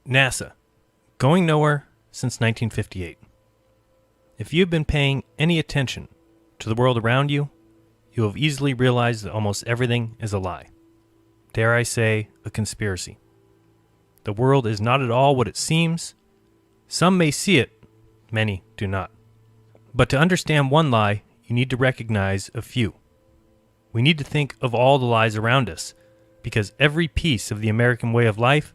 NASA, going nowhere since 1958. If you've been paying any attention to the world around you, you have easily realized that almost everything is a lie. Dare I say, a conspiracy. The world is not at all what it seems. Some may see it, many do not. But to understand one lie, you need to recognize a few. We need to think of all the lies around us, because every piece of the American way of life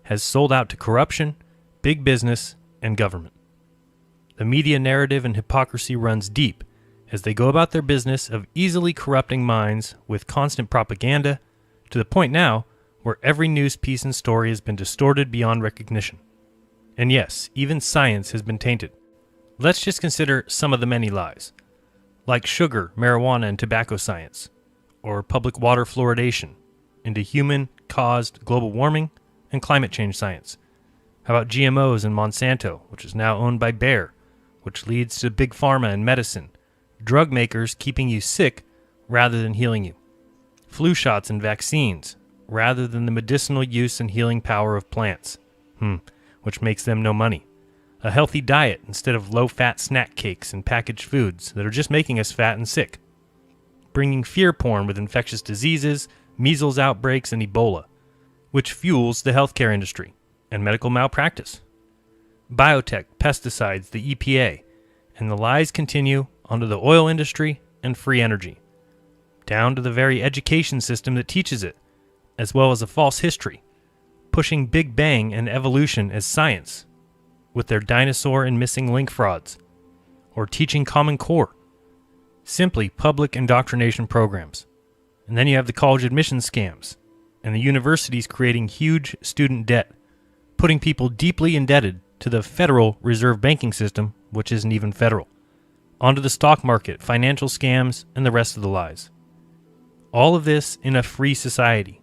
has sold out to corruption, big business, and government. The media narrative and hypocrisy runs deep as they go about their business of easily corrupting minds with constant propaganda, to the point now where every news piece and story has been distorted beyond recognition. And yes, even science has been tainted. Let's just consider some of the many lies, like sugar, marijuana, and tobacco science, or public water fluoridation into human-caused global warming and climate change science. How about GMOs and Monsanto, which is now owned by Bayer, which leads to big pharma and medicine, drug makers keeping you sick rather than healing you, flu shots and vaccines rather than the medicinal use and healing power of plants, which makes them no money, a healthy diet instead of low-fat snack cakes and packaged foods that are just making us fat and sick, bringing fear porn with infectious diseases, measles outbreaks, and Ebola, which fuels the healthcare industry and medical malpractice, biotech, pesticides, the EPA, and the lies continue onto the oil industry and free energy, down to the very education system that teaches it, as well as a false history, pushing Big Bang and evolution as science, with their dinosaur and missing link frauds, or teaching Common Core, simply public indoctrination programs. And then you have the college admissions scams, and the universities creating huge student debt, putting people deeply indebted to the Federal Reserve banking system, which isn't even federal, onto the stock market, financial scams, and the rest of the lies. All of this in a free society,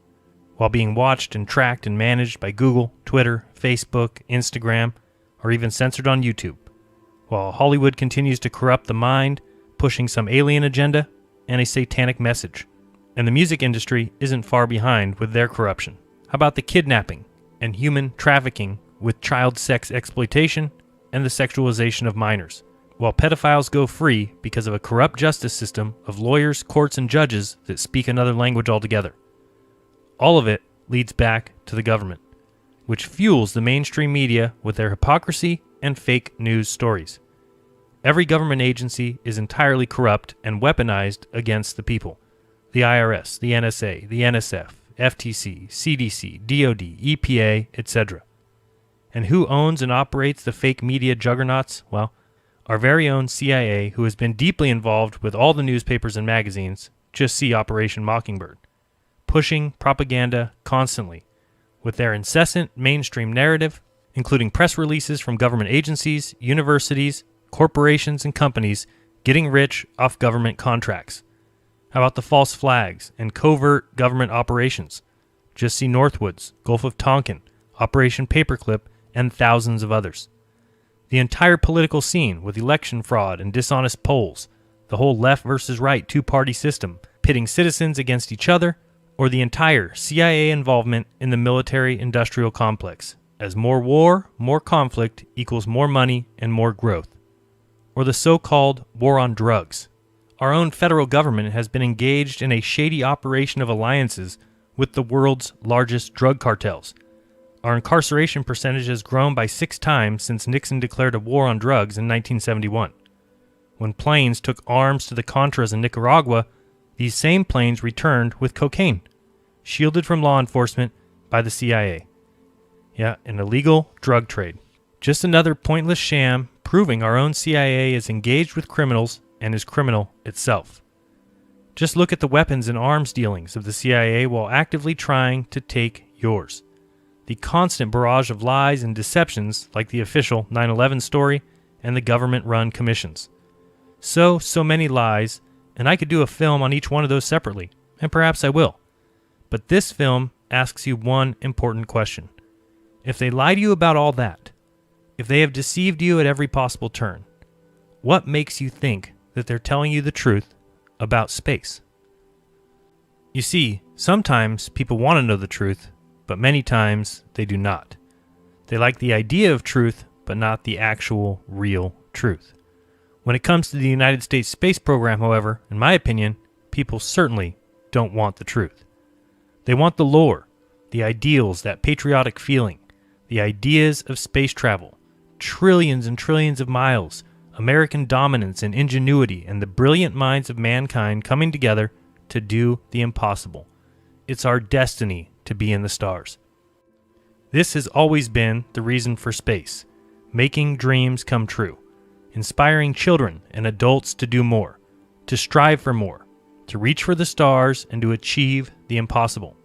while being watched and tracked and managed by Google, Twitter, Facebook, Instagram, or even censored on YouTube, while Hollywood continues to corrupt the mind, pushing some alien agenda and a satanic message. And the music industry isn't far behind with their corruption. How about the kidnapping and human trafficking with child sex exploitation and the sexualization of minors, while pedophiles go free because of a corrupt justice system of lawyers, courts, and judges that speak another language altogether. All of it leads back to the government, which fuels the mainstream media with their hypocrisy and fake news stories. Every government agency is entirely corrupt and weaponized against the people. The IRS, the NSA, the NSF, FTC, CDC, DOD, EPA, etc. And who owns and operates the fake media juggernauts? Well, our very own CIA, who has been deeply involved with all the newspapers and magazines, just see Operation Mockingbird, pushing propaganda constantly with their incessant mainstream narrative, including press releases from government agencies, universities, corporations, and companies getting rich off government contracts. How about the false flags and covert government operations? Just see Northwoods, Gulf of Tonkin, Operation Paperclip, and thousands of others. The entire political scene with election fraud and dishonest polls, the whole left versus right two-party system pitting citizens against each other, or the entire CIA involvement in the military-industrial complex, as more war, more conflict equals more money and more growth. Or the so-called war on drugs. Our own federal government has been engaged in a shady operation of alliances with the world's largest drug cartels. Our incarceration percentage has grown by 6 times since Nixon declared a war on drugs in 1971. When planes took arms to the Contras in Nicaragua, these same planes returned with cocaine, shielded from law enforcement by the CIA. Yeah, an illegal drug trade. Just another pointless sham proving our own CIA is engaged with criminals and is criminal itself. Just look at the weapons and arms dealings of the CIA while actively trying to take yours. The constant barrage of lies and deceptions like the official 9/11 story and the government-run commissions. So many lies, and I could do a film on each one of those separately, and perhaps I will. But this film asks you one important question. If they lie to you about all that, if they have deceived you at every possible turn, what makes you think that they're telling you the truth about space? You see, sometimes people want to know the truth, but many times they do not. They like the idea of truth, but not the actual, real truth. When it comes to the United States space program, however, in my opinion, people certainly don't want the truth. They want the lore, the ideals, that patriotic feeling, the ideas of space travel, trillions and trillions of miles, American dominance and ingenuity, and the brilliant minds of mankind coming together to do the impossible. It's our destiny to be in the stars. This has always been the reason for space, making dreams come true, inspiring children and adults to do more, to strive for more, to reach for the stars, and to achieve the impossible.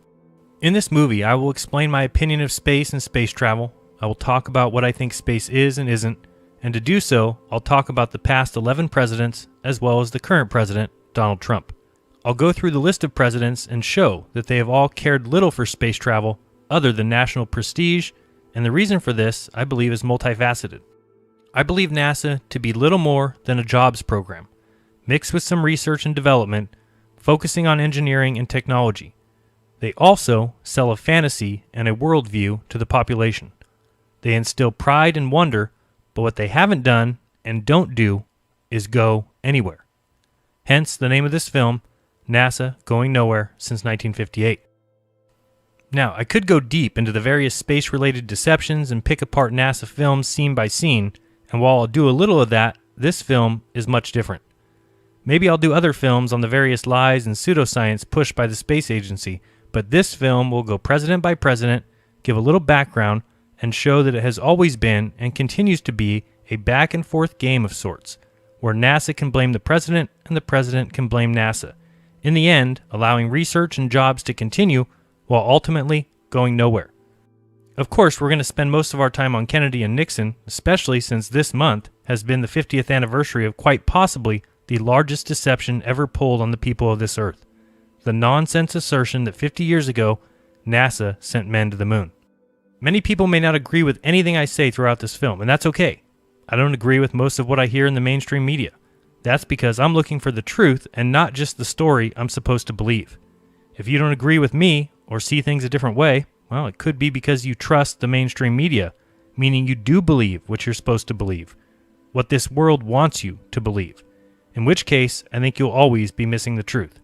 In this movie, I will explain my opinion of space and space travel. I will talk about what I think space is and isn't, and to do so, I'll talk about the past 11 presidents as well as the current president, Donald Trump. I'll go through the list of presidents and show that they have all cared little for space travel other than national prestige, and the reason for this, I believe, is multifaceted. I believe NASA to be little more than a jobs program, mixed with some research and development, focusing on engineering and technology. They also sell a fantasy and a worldview to the population. They instill pride and wonder, but what they haven't done and don't do is go anywhere. Hence the name of this film, NASA Going Nowhere Since 1958. Now, I could go deep into the various space-related deceptions and pick apart NASA films scene by scene, and while I'll do a little of that, this film is much different. Maybe I'll do other films on the various lies and pseudoscience pushed by the space agency, but this film will go president by president, give a little background, and show that it has always been and continues to be a back-and-forth game of sorts, where NASA can blame the president and the president can blame NASA, in the end allowing research and jobs to continue while ultimately going nowhere. Of course, we're going to spend most of our time on Kennedy and Nixon, especially since this month has been the 50th anniversary of quite possibly the largest deception ever pulled on the people of this earth. The nonsense assertion that 50 years ago, NASA sent men to the moon. Many people may not agree with anything I say throughout this film, and that's okay. I don't agree with most of what I hear in the mainstream media. That's because I'm looking for the truth and not just the story I'm supposed to believe. If you don't agree with me or see things a different way, well, it could be because you trust the mainstream media, meaning you do believe what you're supposed to believe, what this world wants you to believe, in which case I think you'll always be missing the truth.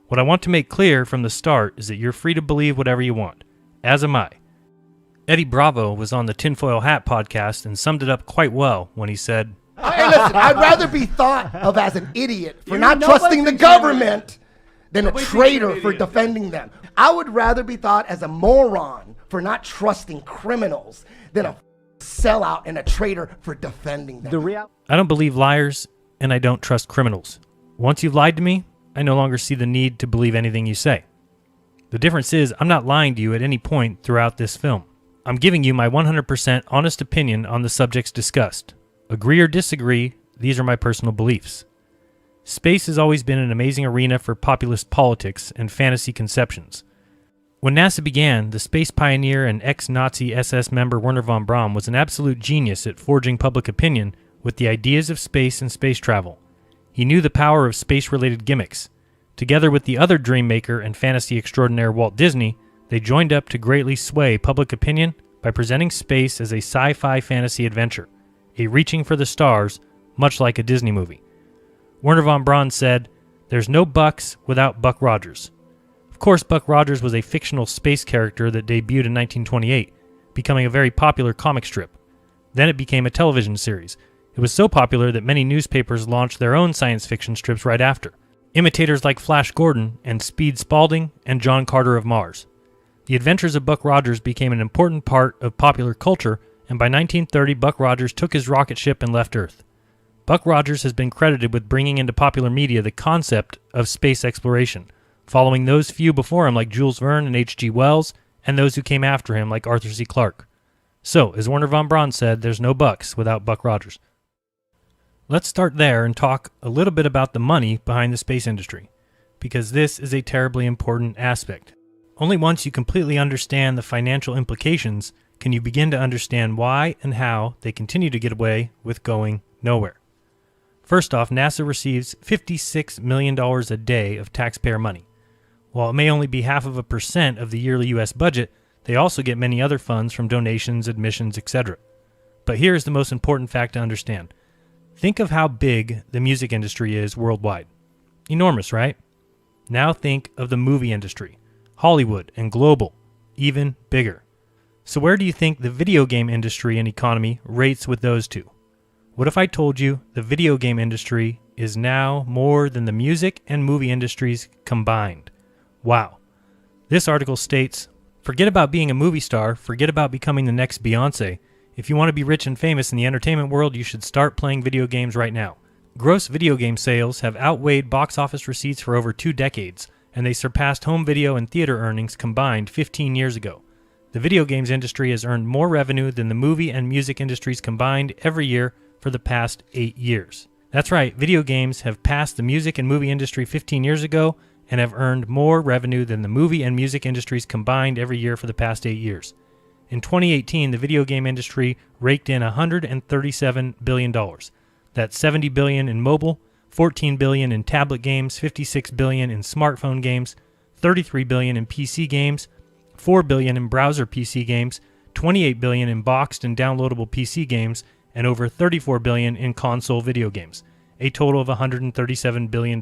What I want to make clear from the start is that you're free to believe whatever you want, as am I. Eddie Bravo was on the Tinfoil Hat podcast and summed it up quite well when he said, Hey, listen, I'd rather be thought of as an idiot for not trusting the government than a traitor for defending them. I would rather be thought as a moron for not trusting criminals than a sellout and a traitor for defending them. I don't believe liars, and I don't trust criminals. Once you've lied to me, I no longer see the need to believe anything you say. The difference is I'm not lying to you at any point throughout this film. I'm giving you my 100% honest opinion on the subjects discussed. Agree or disagree, these are my personal beliefs. Space has always been an amazing arena for populist politics and fantasy conceptions. When NASA began, the space pioneer and ex-Nazi SS member Wernher von Braun was an absolute genius at forging public opinion with the ideas of space and space travel. He knew the power of space-related gimmicks. Together with the other dream maker and fantasy extraordinaire Walt Disney, they joined up to greatly sway public opinion by presenting space as a sci-fi fantasy adventure, a reaching for the stars, much like a Disney movie. Wernher von Braun said, "There's no Bucks without Buck Rogers." Of course, Buck Rogers was a fictional space character that debuted in 1928, becoming a very popular comic strip. Then it became a television series. It was so popular that many newspapers launched their own science fiction strips right after. Imitators like Flash Gordon and Speed Spaulding and John Carter of Mars. The adventures of Buck Rogers became an important part of popular culture, and by 1930 Buck Rogers took his rocket ship and left Earth. Buck Rogers has been credited with bringing into popular media the concept of space exploration, following those few before him like Jules Verne and H.G. Wells, and those who came after him like Arthur C. Clarke. So, as Wernher von Braun said, there's no Bucks without Buck Rogers. Let's start there and talk a little bit about the money behind the space industry, because this is a terribly important aspect. Only once you completely understand the financial implications can you begin to understand why and how they continue to get away with going nowhere. First off, NASA receives $56 million a day of taxpayer money. While it may only be 0.5% of the yearly U.S. budget, They also get many other funds from donations, admissions, etc. But here's the most important fact to understand. Think of how big the music industry is worldwide. Enormous, right? Now think of the movie industry, Hollywood and global, even bigger. So where do you think the video game industry and economy rates with those two? What if I told you the video game industry is now more than the music and movie industries combined? Wow. This article states, forget about being a movie star, forget about becoming the next Beyonce. If you want to be rich and famous in the entertainment world, you should start playing video games right now. Gross video game sales have outweighed box office receipts for over 2 decades, and they surpassed home video and theater earnings combined 15 years ago. The video games industry has earned more revenue than the movie and music industries combined every year for the past 8 years. That's right, video games have passed the music and movie industry 15 years ago and have earned more revenue than the movie and music industries combined every year for the past 8 years. In 2018, the video game industry raked in $137 billion. That's $70 billion in mobile, $14 billion in tablet games, $56 billion in smartphone games, $33 billion in PC games, $4 billion in browser PC games, $28 billion in boxed and downloadable PC games, and over $34 billion in console video games, a total of $137 billion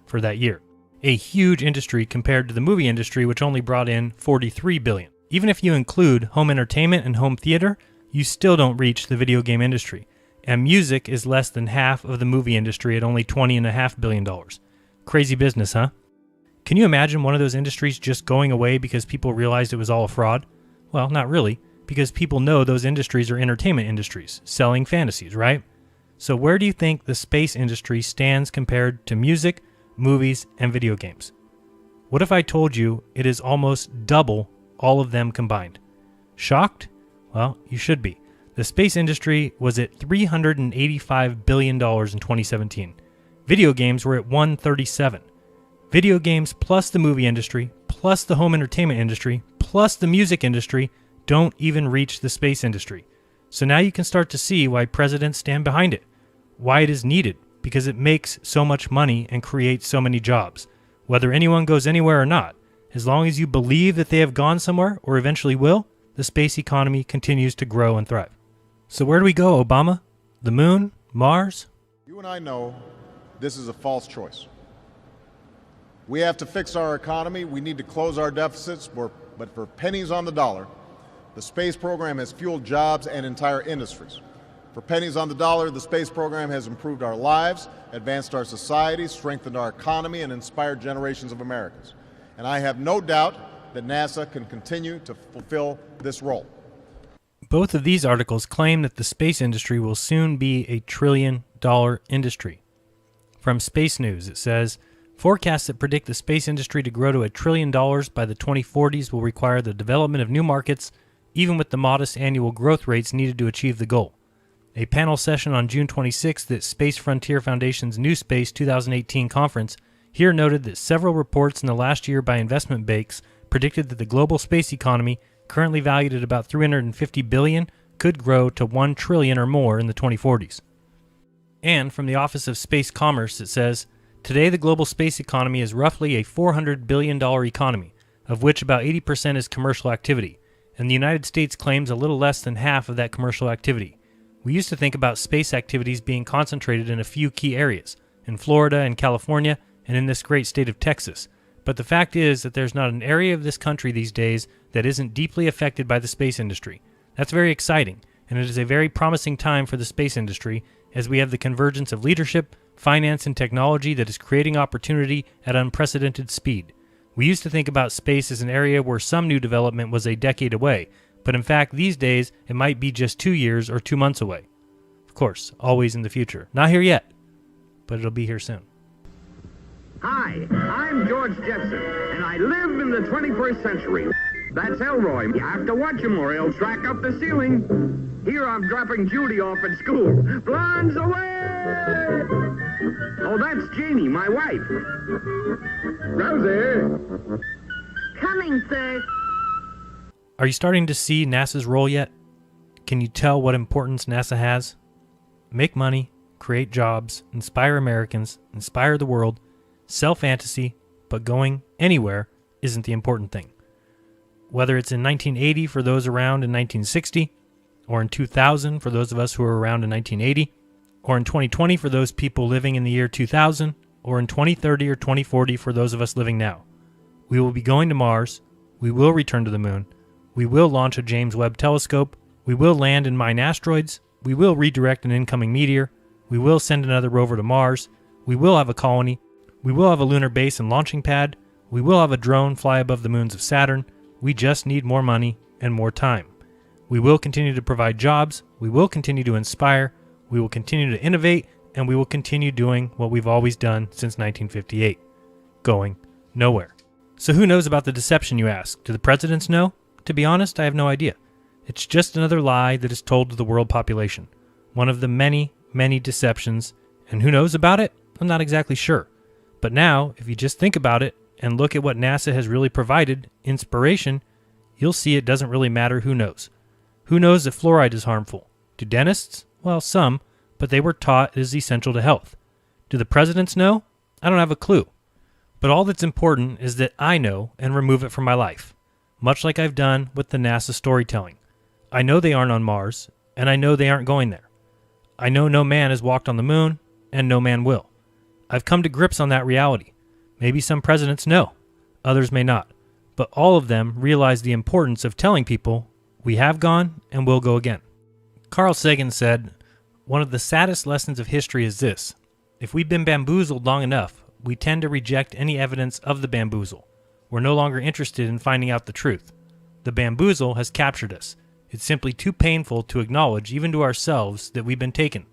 for that year. A huge industry compared to the movie industry, which only brought in $43 billion. Even if you include home entertainment and home theater, you still don't reach the video game industry. And music is less than half of the movie industry at only $20.5 billion. Crazy business, huh? Can you imagine one of those industries just going away because people realized it was all a fraud? Well, not really, because people know those industries are entertainment industries, selling fantasies, right? So where do you think the space industry stands compared to music, movies, and video games? What if I told you it is almost double all of them combined? Shocked? Well, you should be. The space industry was at $385 billion in 2017. Video games were at $137 billion. Video games plus the movie industry, plus the home entertainment industry, plus the music industry don't even reach the space industry. So now you can start to see why presidents stand behind it, why it is needed, because it makes so much money and creates so many jobs. Whether anyone goes anywhere or not, as long as you believe that they have gone somewhere or eventually will, the space economy continues to grow and thrive. So where do we go, Obama? The moon? Mars? You and I know this is a false choice. We have to fix our economy. We need to close our deficits, but for pennies on the dollar, the space program has fueled jobs and entire industries. For pennies on the dollar, the space program has improved our lives, advanced our society, strengthened our economy, and inspired generations of Americans. And I have no doubt that NASA can continue to fulfill this role. Both of these articles claim that the space industry will soon be a $1 trillion industry. From Space News, it says, forecasts that predict the space industry to grow to $1 trillion by the 2040s will require the development of new markets, even with the modest annual growth rates needed to achieve the goal. A panel session on June 26th at Space Frontier Foundation's New Space 2018 conference here noted that several reports in the last year by investment banks predicted that the global space economy, currently valued at about $350 billion, could grow to $1 trillion or more in the 2040s. And from the Office of Space Commerce, it says, today the global space economy is roughly a $400 billion economy, of which about 80% is commercial activity, and the United States claims a little less than half of that commercial activity. We used to think about space activities being concentrated in a few key areas, in Florida and California, and in this great state of Texas. But the fact is that there's not an area of this country these days that isn't deeply affected by the space industry. That's very exciting, and it is a very promising time for the space industry as we have the convergence of leadership, finance, and technology that is creating opportunity at unprecedented speed. We used to think about space as an area where some new development was a decade away, but in fact these days it might be just 2 years or 2 months away. Of course, always in the future. Not here yet, but it'll be here soon. Hi, I'm George Jetson, and I live in the 21st century. That's Elroy. You have to watch him or he'll track up the ceiling. Here I'm dropping Judy off at school. Blondes away! Oh, that's Jeannie, my wife. Rosie! Coming, sir. Are you starting to see NASA's role yet? Can you tell what importance NASA has? Make money, create jobs, inspire Americans, inspire the world, sell fantasy, but going anywhere isn't the important thing. whether it's in 1980 for those around in 1960, or in 2000 for those of us who were around in 1980, or in 2020 for those people living in the year 2000, or in 2030 or 2040 for those of us living now. We will be going to Mars, we will return to the moon, we will launch a James Webb telescope, we will land and mine asteroids, we will redirect an incoming meteor, we will send another rover to Mars, we will have a colony, we will have a lunar base and launching pad, we will have a drone fly above the moons of Saturn. We just need more money and more time. We will continue to provide jobs, we will continue to inspire, we will continue to innovate, and we will continue doing what we've always done since 1958, going nowhere. So who knows about the deception, you ask? Do the presidents know? To be honest, I have no idea. It's just another lie that is told to the world population. One of the many, many deceptions, and who knows about it? I'm not exactly sure. But now, if you just think about it and look at what NASA has really provided, inspiration, you'll see it doesn't really matter who knows. Who knows if fluoride is harmful? Do dentists? Well, some, but they were taught it is essential to health. Do the presidents know? I don't have a clue. But all that's important is that I know and remove it from my life, much like I've done with the NASA storytelling. I know they aren't on Mars, and I know they aren't going there. I know no man has walked on the moon, and no man will. I've come to grips on that reality. Maybe some presidents know, others may not, but all of them realize the importance of telling people we have gone and will go again. Carl Sagan said, "One of the saddest lessons of history is this. If we've been bamboozled long enough, we tend to reject any evidence of the bamboozle. We're no longer interested in finding out the truth. The bamboozle has captured us. It's simply too painful to acknowledge, even to ourselves, that we've been taken.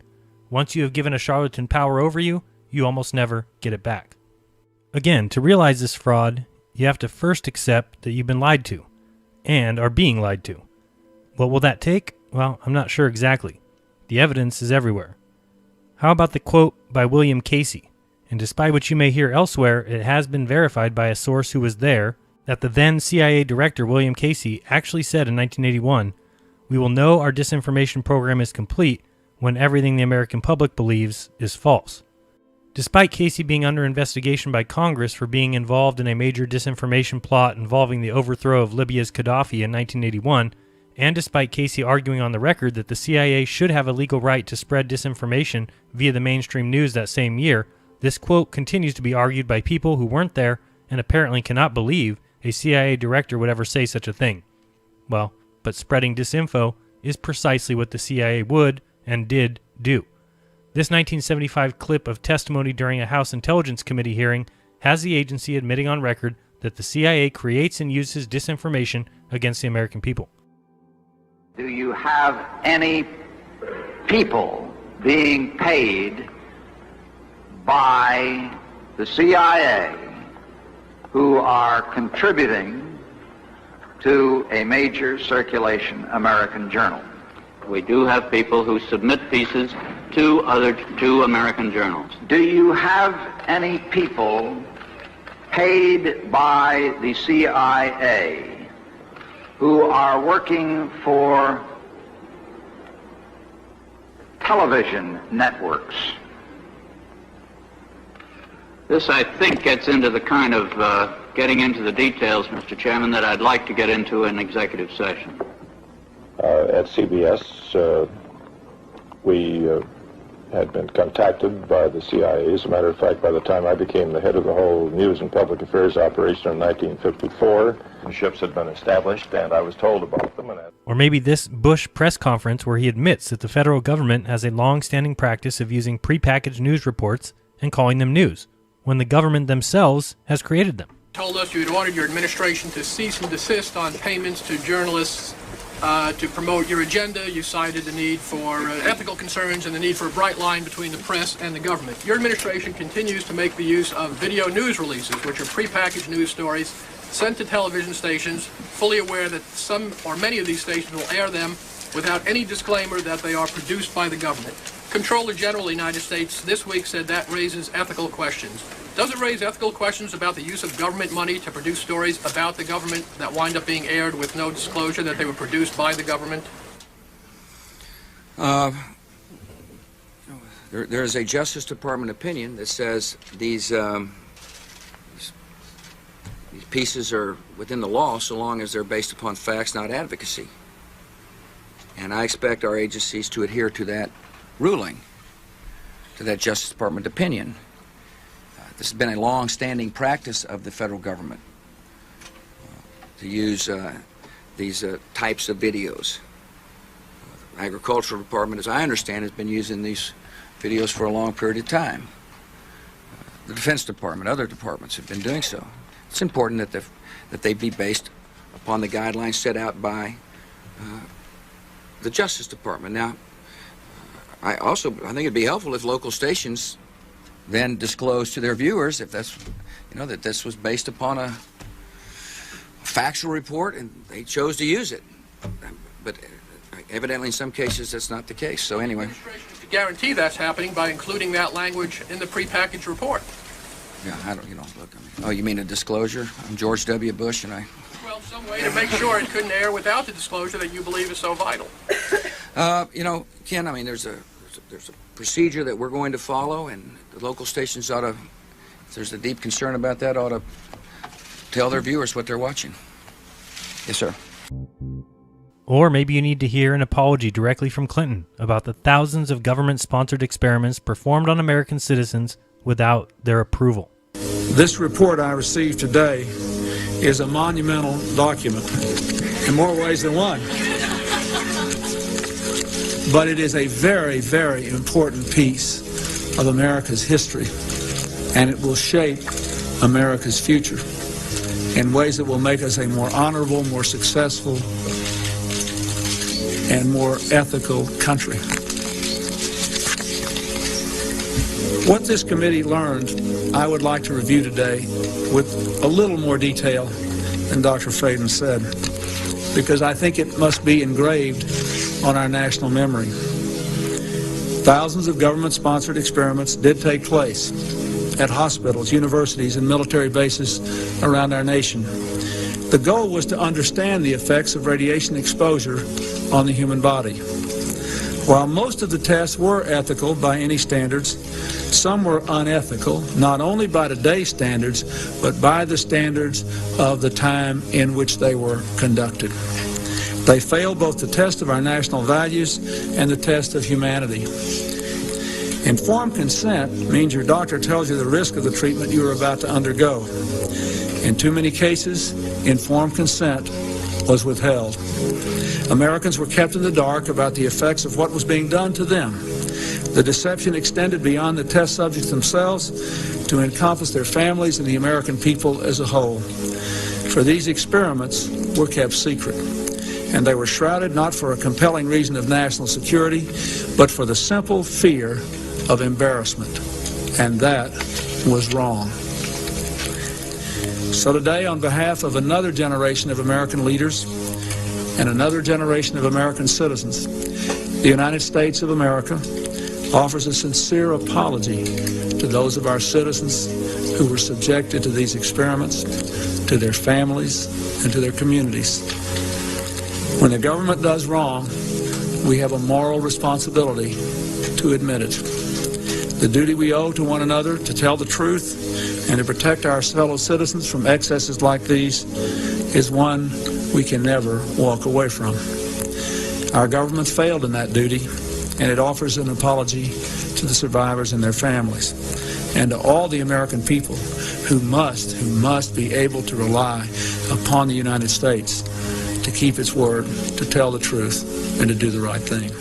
Once you have given a charlatan power over you, you almost never get it back." Again, to realize this fraud, you have to first accept that you've been lied to, and are being lied to. What will that take? Well, I'm not sure exactly. The evidence is everywhere. How about the quote by William Casey? And despite what you may hear elsewhere, it has been verified by a source who was there that the then CIA director, William Casey, actually said in 1981, "We will know our disinformation program is complete when everything the American public believes is false." Despite Casey being under investigation by Congress for being involved in a major disinformation plot involving the overthrow of Libya's Gaddafi in 1981, and despite Casey arguing on the record that the CIA should have a legal right to spread disinformation via the mainstream news that same year, this quote continues to be argued by people who weren't there and apparently cannot believe a CIA director would ever say such a thing. Well, but spreading disinfo is precisely what the CIA would and did do. This 1975 clip of testimony during a House Intelligence Committee hearing has the agency admitting on record that the CIA creates and uses disinformation against the American people. Do you have any people being paid by the CIA who are contributing to a major circulation American journal? We do have people who submit pieces to two American journals. Do you have any people paid by the CIA who are working for television networks? This, I think, gets into the kind of getting into the details, Mr. Chairman, that I'd like to get into in executive session. At CBS, we had been contacted by the CIA. As a matter of fact, by the time I became the head of the whole news and public affairs operation in 1954, the ships had been established, and I was told about them. Or maybe this Bush press conference where he admits that the federal government has a long-standing practice of using prepackaged news reports and calling them news, when the government themselves has created them. Told us you had ordered your administration to cease and desist on payments to journalists to promote your agenda. You cited the need for ethical concerns and the need for a bright line between the press and the government. Your administration continues to make the use of video news releases, which are prepackaged news stories sent to television stations, fully aware that some or many of these stations will air them without any disclaimer that they are produced by the government. Comptroller General of the United States this week said that raises ethical questions. Does it raise ethical questions about the use of government money to produce stories about the government that wind up being aired with no disclosure that they were produced by the government? There is a Justice Department opinion that says these These pieces are within the law so long as they're based upon facts, not advocacy. And I expect our agencies to adhere to that ruling, to that Justice Department opinion. This has been a long-standing practice of the federal government to use these types of videos. The Agricultural Department, as I understand, has been using these videos for a long period of time. The Defense Department, other departments have been doing so. It's important that they be based upon the guidelines set out by the Justice Department. Now, I think it'd be helpful if local stations then disclose to their viewers if that's, that this was based upon a factual report and they chose to use it. But evidently in some cases that's not the case. So anyway. To guarantee that's happening by including that language in the prepackaged report. Yeah, look, oh, you mean a disclosure? I'm George W. Bush and I... Well, some way to make sure it couldn't air without the disclosure that you believe is so vital. Ken, I mean, there's a procedure that we're going to follow, and the local stations ought to, if there's a deep concern about that, ought to tell their viewers what they're watching. Yes, sir. Or maybe you need to hear an apology directly from Clinton about the thousands of government-sponsored experiments performed on American citizens without their approval. This report I received today is a monumental document in more ways than one. But it is a very, very important piece of America's history, and it will shape America's future in ways that will make us a more honorable, more successful, and more ethical country. What this committee learned, I would like to review today with a little more detail than Dr. Faden said, because I think it must be engraved on our national memory. Thousands of government-sponsored experiments did take place at hospitals, universities, and military bases around our nation. The goal was to understand the effects of radiation exposure on the human body. While most of the tests were ethical by any standards, some were unethical, not only by today's standards, but by the standards of the time in which they were conducted. They failed both the test of our national values and the test of humanity. Informed consent means your doctor tells you the risk of the treatment you are about to undergo. In too many cases, informed consent was withheld. Americans were kept in the dark about the effects of what was being done to them. The deception extended beyond the test subjects themselves to encompass their families and the American people as a whole. For these experiments were kept secret, and they were shrouded not for a compelling reason of national security, but for the simple fear of embarrassment, and that was wrong. So today, on behalf of another generation of American leaders and another generation of American citizens, the United States of America offers a sincere apology to those of our citizens who were subjected to these experiments, to their families, and to their communities. When the government does wrong, we have a moral responsibility to admit it. The duty we owe to one another to tell the truth and to protect our fellow citizens from excesses like these is one we can never walk away from. Our government failed in that duty, and it offers an apology to the survivors and their families, and to all the American people who must be able to rely upon the United States to keep its word, to tell the truth, and to do the right thing.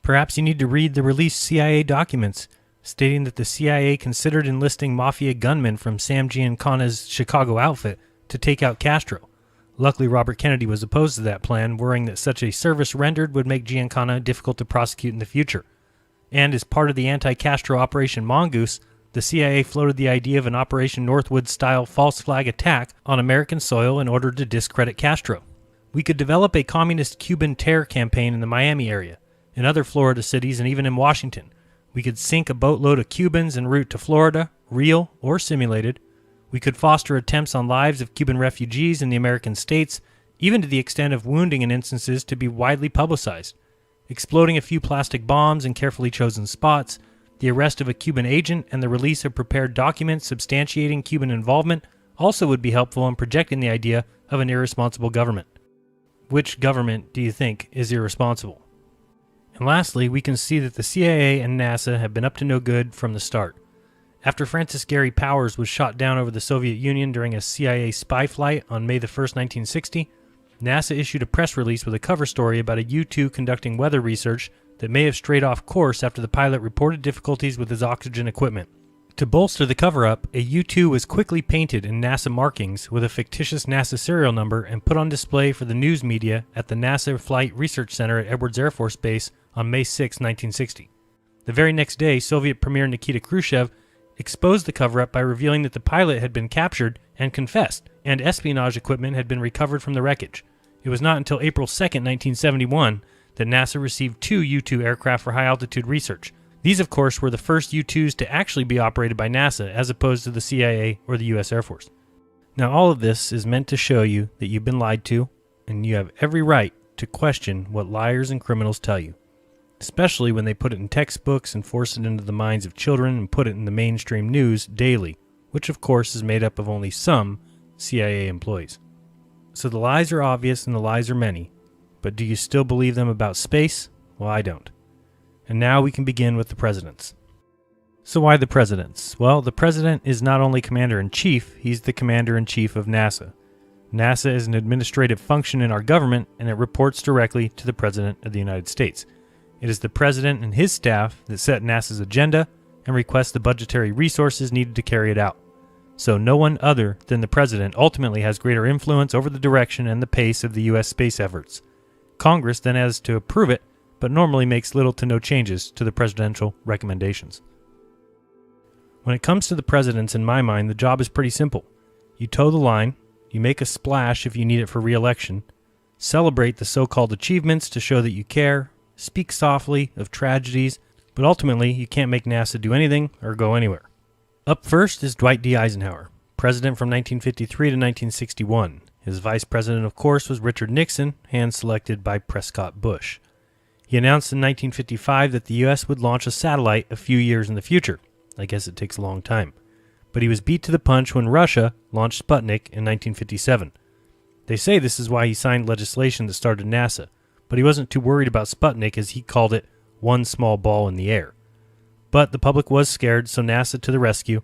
Perhaps you need to read the released CIA documents stating that the CIA considered enlisting mafia gunmen from Sam Giancana's Chicago outfit to take out Castro. Luckily, Robert Kennedy was opposed to that plan, worrying that such a service rendered would make Giancana difficult to prosecute in the future. And as part of the anti-Castro Operation Mongoose, the CIA floated the idea of an Operation Northwood-style false flag attack on American soil in order to discredit Castro. We could develop a communist Cuban terror campaign in the Miami area, in other Florida cities, and even in Washington. We could sink a boatload of Cubans en route to Florida, real or simulated. We could foster attempts on lives of Cuban refugees in the American states, even to the extent of wounding in instances to be widely publicized. Exploding a few plastic bombs in carefully chosen spots, the arrest of a Cuban agent, and the release of prepared documents substantiating Cuban involvement also would be helpful in projecting the idea of an irresponsible government. Which government do you think is irresponsible? And lastly, we can see that the CIA and NASA have been up to no good from the start. After Francis Gary Powers was shot down over the Soviet Union during a CIA spy flight on May 1, 1960, NASA issued a press release with a cover story about a U-2 conducting weather research that may have strayed off course after the pilot reported difficulties with his oxygen equipment. To bolster the cover-up, a U-2 was quickly painted in NASA markings with a fictitious NASA serial number and put on display for the news media at the NASA Flight Research Center at Edwards Air Force Base on May 6, 1960. The very next day, Soviet Premier Nikita Khrushchev exposed the cover-up by revealing that the pilot had been captured and confessed, and espionage equipment had been recovered from the wreckage. It was not until April 2, 1971, that NASA received 2 U-2 aircraft for high-altitude research. These, of course, were the first U-2s to actually be operated by NASA, as opposed to the CIA or the U.S. Air Force. Now, all of this is meant to show you that you've been lied to, and you have every right to question what liars and criminals tell you, especially when they put it in textbooks and force it into the minds of children and put it in the mainstream news daily, which, of course, is made up of only some CIA employees. So the lies are obvious and the lies are many, but do you still believe them about space? Well, I don't. And now we can begin with the presidents. So why the presidents? Well, the president is not only commander-in-chief, he's the commander-in-chief of NASA. NASA is an administrative function in our government, and it reports directly to the President of the United States. It is the president and his staff that set NASA's agenda and request the budgetary resources needed to carry it out. So no one other than the president ultimately has greater influence over the direction and the pace of the U.S. space efforts. Congress then has to approve it, but normally makes little to no changes to the presidential recommendations. When it comes to the presidents, in my mind, the job is pretty simple. You toe the line, you make a splash if you need it for re-election, celebrate the so-called achievements to show that you care, speak softly of tragedies, but ultimately you can't make NASA do anything or go anywhere. Up first is Dwight D. Eisenhower, president from 1953 to 1961. His vice president, of course, was Richard Nixon, hand-selected by Prescott Bush. He announced in 1955 that the U.S. would launch a satellite a few years in the future. I guess it takes a long time. But he was beat to the punch when Russia launched Sputnik in 1957. They say this is why he signed legislation that started NASA, but he wasn't too worried about Sputnik as he called it one small ball in the air. But the public was scared, so NASA to the rescue.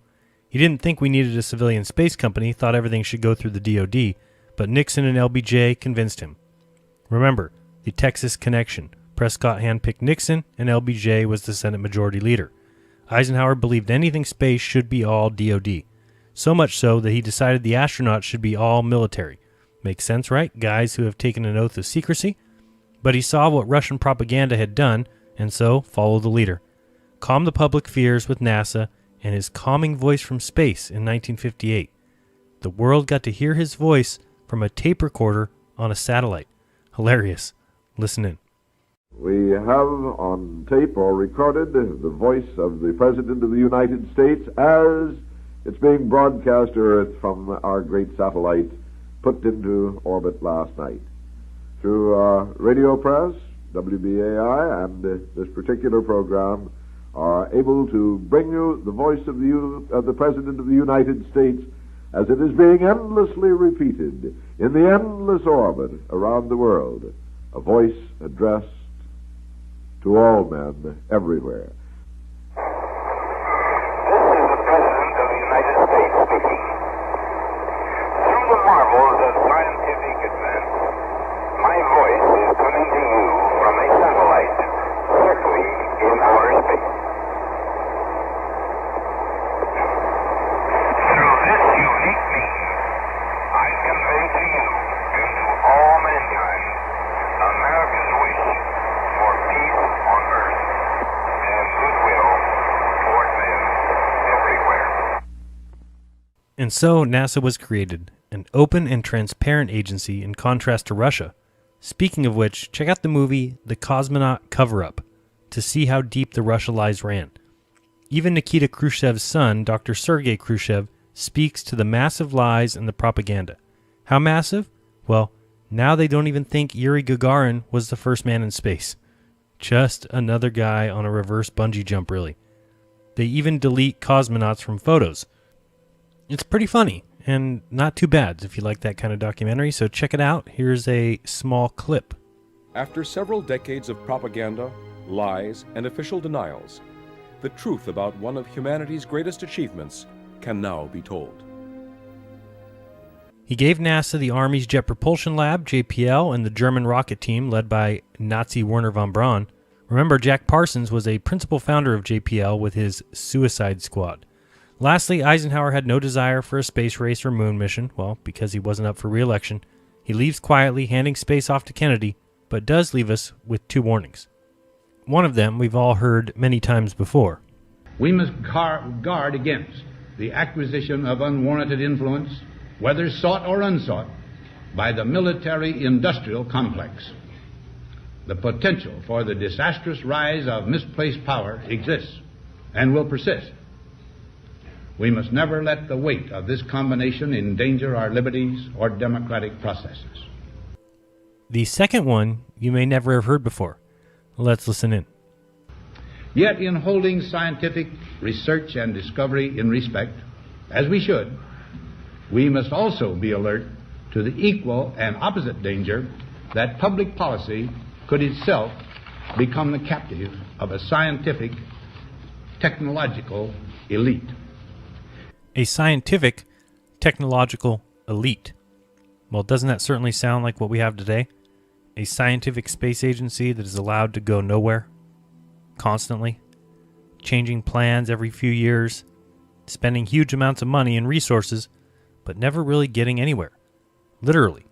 He didn't think we needed a civilian space company, thought everything should go through the DoD, but Nixon and LBJ convinced him. Remember, the Texas connection. Prescott handpicked Nixon, and LBJ was the Senate Majority Leader. Eisenhower believed anything space should be all DoD, so much so that he decided the astronauts should be all military. Makes sense, right? Guys who have taken an oath of secrecy. But he saw what Russian propaganda had done, and so followed the leader. Calmed the public fears with NASA and his calming voice from space in 1958. The world got to hear his voice from a tape recorder on a satellite. Hilarious. Listen in. We have on tape or recorded the voice of the President of the United States as it's being broadcast to Earth from our great satellite put into orbit last night. Through Radio Press, WBAI, and this particular program are able to bring you the voice of the President of the United States as it is being endlessly repeated in the endless orbit around the world, a voice addressed to all men everywhere. This is the President of the United States speaking. Through the marvels of scientific advance, my voice is coming to you from a satellite circling in outer space. Through this unique means, I convey to you and to all mankind America's wish for peace on earth and goodwill toward men everywhere. And so NASA was created, an open and transparent agency in contrast to Russia. Speaking of which, check out the movie The Cosmonaut Cover-Up to see how deep the Russia lies ran. Even Nikita Khrushchev's son, Dr. Sergei Khrushchev, speaks to the massive lies and the propaganda. How massive? Well, now they don't even think Yuri Gagarin was the first man in space. Just another guy on a reverse bungee jump, really. They even delete cosmonauts from photos. It's pretty funny, and not too bad if you like that kind of documentary, so check it out. Here's a small clip. After several decades of propaganda, lies, and official denials, the truth about one of humanity's greatest achievements can now be told. He gave NASA the Army's Jet Propulsion Lab, JPL, and the German rocket team led by Nazi Werner von Braun. Remember, Jack Parsons was a principal founder of JPL with his Suicide Squad. Lastly, Eisenhower had no desire for a space race or moon mission, well, because he wasn't up for re-election. He leaves quietly, handing space off to Kennedy, but does leave us with 2 warnings. One of them we've all heard many times before. We must guard against the acquisition of unwarranted influence, whether sought or unsought, by the military-industrial complex. The potential for the disastrous rise of misplaced power exists and will persist. We must never let the weight of this combination endanger our liberties or democratic processes. The second one you may never have heard before. Let's listen in. Yet in holding scientific research and discovery in respect, as we should, we must also be alert to the equal and opposite danger that public policy could itself become the captive of a scientific, technological elite. A scientific, technological elite. Well, doesn't that certainly sound like what we have today? A scientific space agency that is allowed to go nowhere, constantly, changing plans every few years, spending huge amounts of money and resources, but never really getting anywhere, literally.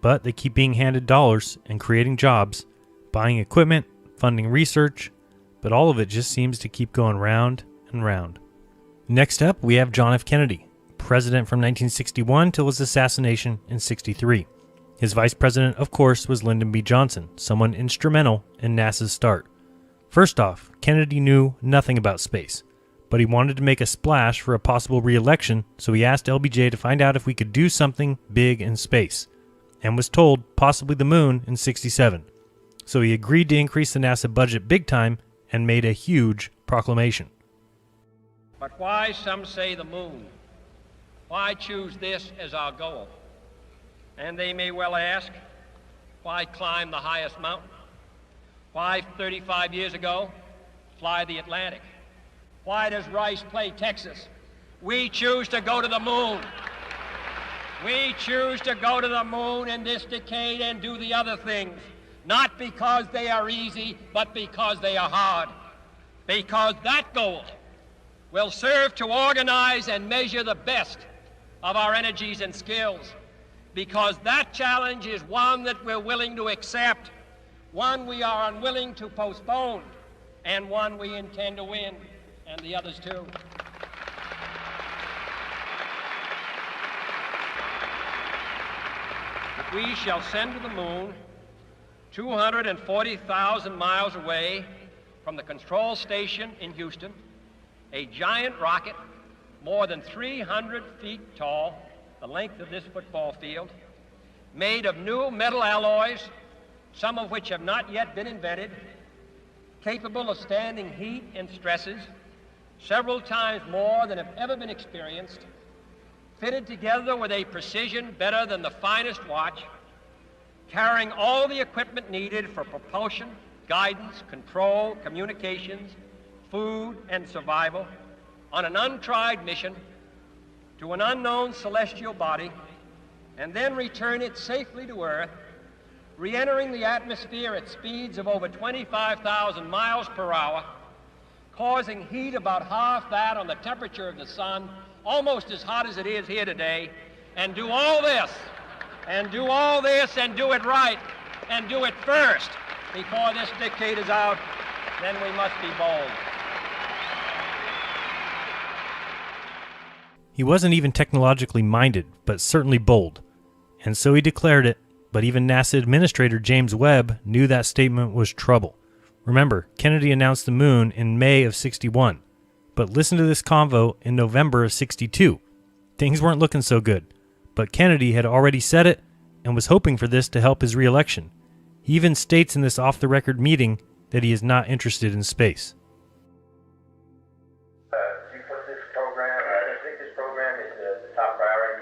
But they keep being handed dollars and creating jobs, buying equipment, funding research, but all of it just seems to keep going round and round. Next up, we have John F. Kennedy, president from 1961 till his assassination in '63. His vice president, of course, was Lyndon B. Johnson, someone instrumental in NASA's start. First off, Kennedy knew nothing about space, but he wanted to make a splash for a possible re-election, so he asked LBJ to find out if we could do something big in space, and was told possibly the moon in '67. So he agreed to increase the NASA budget big time and made a huge proclamation. But why, some say, the moon? Why choose this as our goal? And they may well ask, why climb the highest mountain? Why, 35 years ago, fly the Atlantic? Why does Rice play Texas? We choose to go to the moon. We choose to go to the moon in this decade and do the other things, not because they are easy, but because they are hard. Because that goal will serve to organize and measure the best of our energies and skills. Because that challenge is one that we're willing to accept, one we are unwilling to postpone, and one we intend to win, and the others too. We shall send to the moon 240,000 miles away from the control station in Houston, a giant rocket more than 300 feet tall, the length of this football field, made of new metal alloys, some of which have not yet been invented, capable of standing heat and stresses several times more than have ever been experienced, fitted together with a precision better than the finest watch, carrying all the equipment needed for propulsion, guidance, control, communications, food, and survival on an untried mission to an unknown celestial body, and then return it safely to Earth, re-entering the atmosphere at speeds of over 25,000 miles per hour, causing heat about half that on the temperature of the sun, almost as hot as it is here today, and do all this, and do all this, and do it right, and do it first before this decade is out, then we must be bold. He wasn't even technologically minded, but certainly bold. And so he declared it, but even NASA Administrator James Webb knew that statement was trouble. Remember, Kennedy announced the moon in May of '61, but listen to this convo in November of '62. Things weren't looking so good, but Kennedy had already said it and was hoping for this to help his re-election. He even states in this off-the-record meeting that he is not interested in space. I think this program is the top priority.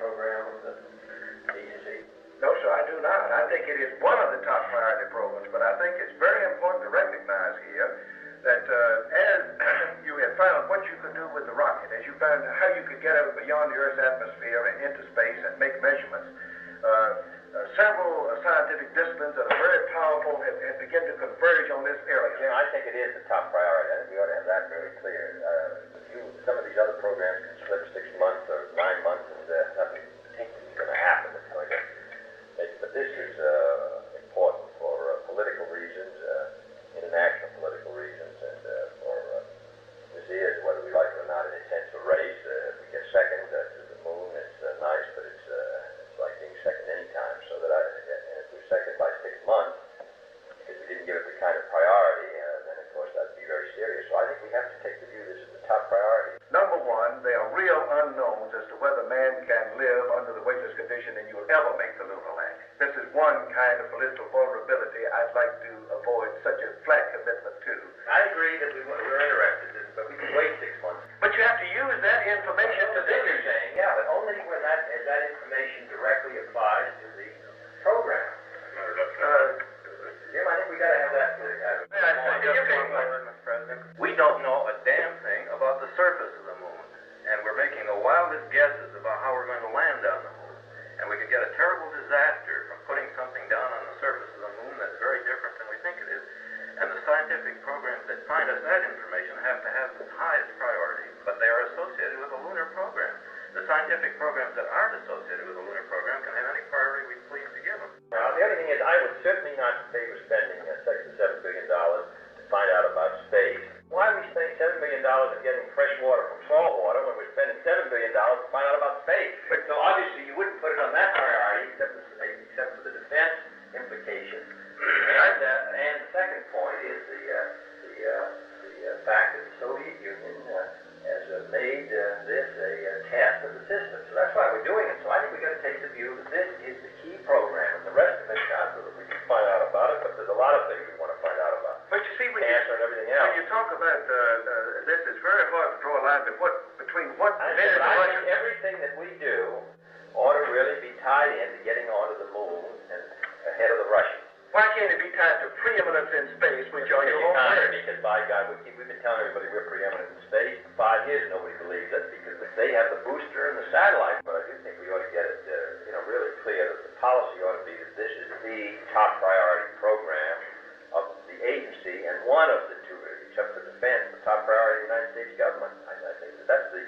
understand how you could get out beyond the Earth's atmosphere and into space and make measurements. Several scientific disciplines that are very powerful have begun to converge on this area. Jim, I think it is the top priority. I think we ought to have that very clear. Some of these other programs can slip 6 months or 9 months and nothing particularly is going to happen. But this is important for political reasons, international political reasons, and this is, whether we like it or not, an intensive race. If we get second to the moon, it's nice, but it's like being second anytime. So that if we're second by 6 months, because we didn't give it the kind of priority, then of course that'd be very serious. So I think we have to take the view this is the top priority. Number one, there are real unknowns as to whether man can live under the weightless condition and you will ever make the lunar landing. This is one kind of political vulnerability I'd like to avoid such a flat commitment to. I agree that we're interested in this, but we can wait 6 months. But you have to use that information to do your thing. Yeah, but only when that information directly applies to the program. Jim, I think we got to have that. Mr. President, we don't know a damn thing about the surface of the moon, and we're making the wildest guesses about how we're going to land on the moon. And we could get a terrible disaster from putting something down on the surface of the moon that's very different than we think it is. And the scientific programs that find us that information have to have the highest priority, but they are associated with the lunar program. The scientific programs that aren't associated with the lunar program can have any priority we please to give them. Now, the other thing is, I would certainly not favor spending $6 to $7 billion to find out about space. Why are we spending $7 billion in getting fresh water from salt water when we're spending $7 billion to find out about space? So obviously you wouldn't put it on that priority except for the defense implications. And the second point is the fact that the Soviet Union has made this a test of the system. So that's why we're doing it. So I think we've got to take the view that this is the key program, and the rest of it not so that we can find out about it, but there's a lot of things we want to find out about. But you see, cancer and everything else. When you talk about this, it's very hard to draw a line between what I think everything that we do ought to really be tied in to getting onto the moon and ahead of the Russians. Why can't it be tied to preeminence in space, which are your own words? Because, by God, we've been telling everybody we're preeminent in space for 5 years. Nobody believes it because they have the booster and the satellite. But I do think we ought to get it, really clear that the policy ought to be that this is the top priority program of the agency and one of the two, except for defense, the top priority of the United States government. I think that's the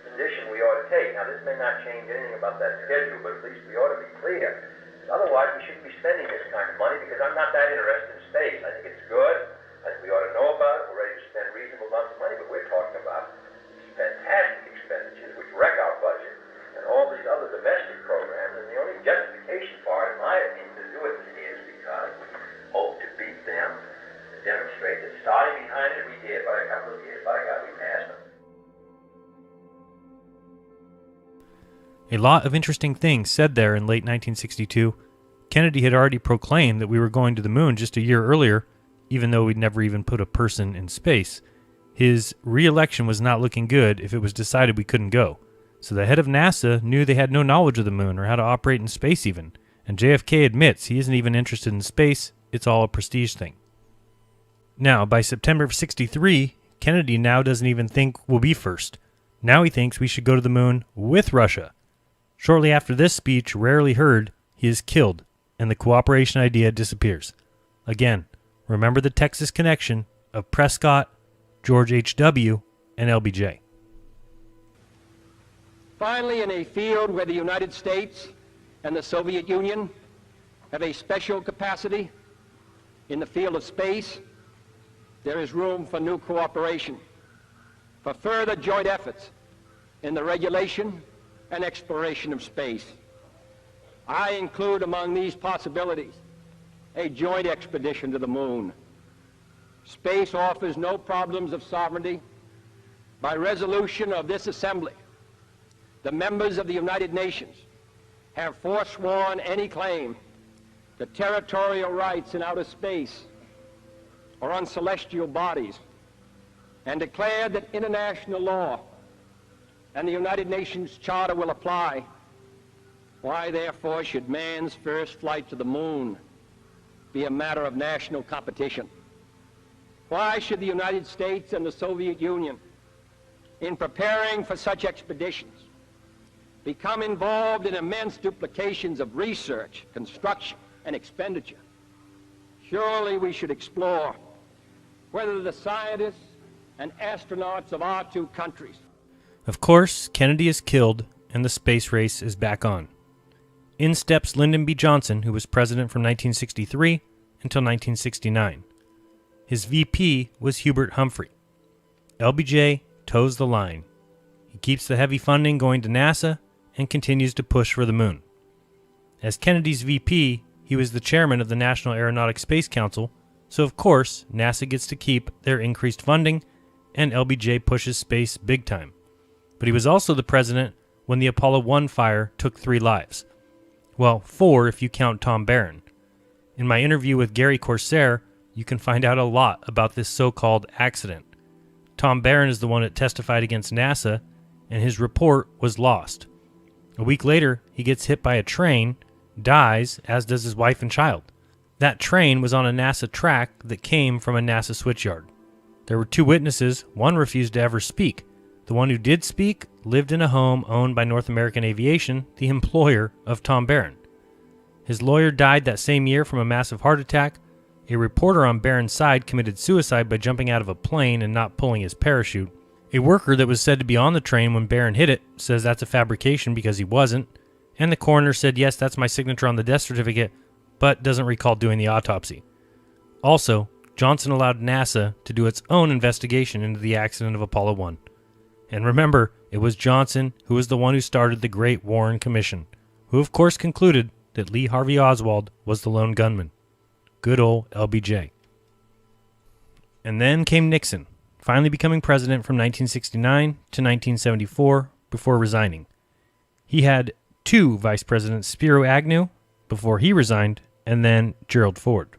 position we ought to take. Now, this may not change anything about that schedule, but at least we ought to be clear. Otherwise, we shouldn't be spending this kind of money because I'm not that interested in space. I think it's good. I think we ought to know about it. We're ready to spend reasonable amounts of money, but we're talking about these fantastic expenditures which wreck our budget and all these other domestic programs. And the only justification for it, in my opinion, to do it is because we hope to beat them and demonstrate that starting behind it we did by a couple of years. By God, we passed them. A lot of interesting things said there in late 1962. Kennedy had already proclaimed that we were going to the moon just a year earlier, even though we'd never even put a person in space. His re-election was not looking good if it was decided we couldn't go. So the head of NASA knew they had no knowledge of the moon or how to operate in space even. And JFK admits he isn't even interested in space, it's all a prestige thing. Now, by September of 63, Kennedy now doesn't even think we'll be first. Now he thinks we should go to the moon with Russia. Shortly after this speech, rarely heard, he is killed, and the cooperation idea disappears. Again, remember the Texas connection of Prescott, George H.W., and LBJ. Finally, in a field where the United States and the Soviet Union have a special capacity in the field of space, there is room for new cooperation, for further joint efforts in the regulation and exploration of space. I include among these possibilities a joint expedition to the moon. Space offers no problems of sovereignty. By resolution of this assembly, the members of the United Nations have forsworn any claim to territorial rights in outer space or on celestial bodies, and declared that international law and the United Nations Charter will apply. Why, therefore, should man's first flight to the moon be a matter of national competition? Why should the United States and the Soviet Union in preparing for such expeditions become involved in immense duplications of research, construction, and expenditure, surely we should explore whether the scientists and astronauts of our two countries. Of course, Kennedy is killed and the space race is back on. In steps Lyndon B. Johnson, who was president from 1963 until 1969. His VP was Hubert Humphrey. LBJ toes the line. He keeps the heavy funding going to NASA and continues to push for the moon. As Kennedy's VP, he was the chairman of the National Aeronautic Space Council, so of course NASA gets to keep their increased funding and LBJ pushes space big time. But he was also the president when the Apollo 1 fire took 3 lives. Well, 4 if you count Tom Barron. In my interview with Gary Corsair, you can find out a lot about this so-called accident. Tom Barron is the one that testified against NASA, and his report was lost. A week later, he gets hit by a train, dies, as does his wife and child. That train was on a NASA track that came from a NASA switchyard. There were 2 witnesses. One refused to ever speak. The one who did speak lived in a home owned by North American Aviation, the employer of Tom Barron. His lawyer died that same year from a massive heart attack. A reporter on Barron's side committed suicide by jumping out of a plane and not pulling his parachute. A worker that was said to be on the train when Barron hit it says that's a fabrication because he wasn't. And the coroner said, yes, that's my signature on the death certificate, but doesn't recall doing the autopsy. Also, Johnson allowed NASA to do its own investigation into the accident of Apollo 1. And remember, it was Johnson who was the one who started the Great Warren Commission, who of course concluded that Lee Harvey Oswald was the lone gunman. Good old LBJ. And then came Nixon, finally becoming president from 1969 to 1974 before resigning. He had 2 vice presidents, Spiro Agnew, before he resigned, and then Gerald Ford.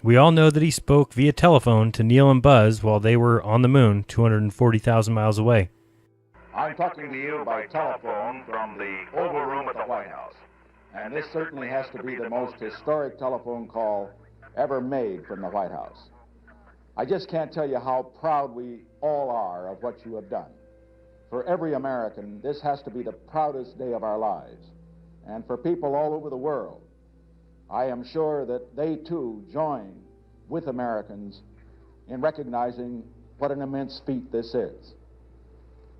We all know that he spoke via telephone to Neil and Buzz while they were on the moon 240,000 miles away. I'm talking to you by telephone from the Oval Room at the White House. And this certainly has to be the most historic telephone call ever made from the White House. I just can't tell you how proud we all are of what you have done. For every American, this has to be the proudest day of our lives. And for people all over the world, I am sure that they too join with Americans in recognizing what an immense feat this is.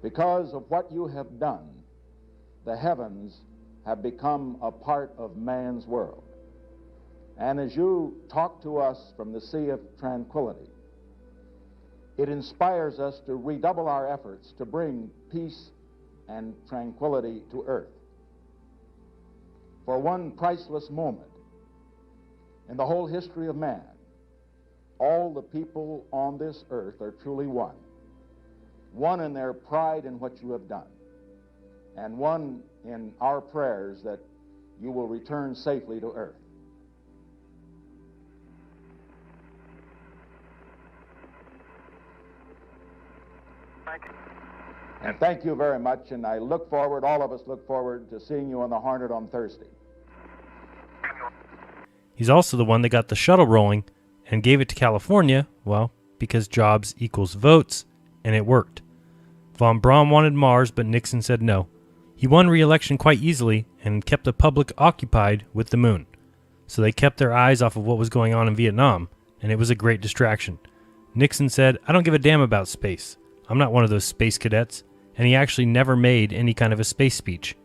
Because of what you have done, the heavens have become a part of man's world. And as you talk to us from the Sea of Tranquility, it inspires us to redouble our efforts to bring peace and tranquility to earth. For one priceless moment in the whole history of man, all the people on this earth are truly one. One in their pride in what you have done, and one in our prayers that you will return safely to earth. And thank you very much, and I look forward, all of us look forward to seeing you on the Hornet on Thursday. He's also the one that got the shuttle rolling and gave it to California, well, because jobs equals votes, and it worked. Von Braun wanted Mars, but Nixon said no. He won re-election quite easily and kept the public occupied with the moon. So they kept their eyes off of what was going on in Vietnam, and it was a great distraction. Nixon said, I don't give a damn about space. I'm not one of those space cadets, and he actually never made any kind of a space speech.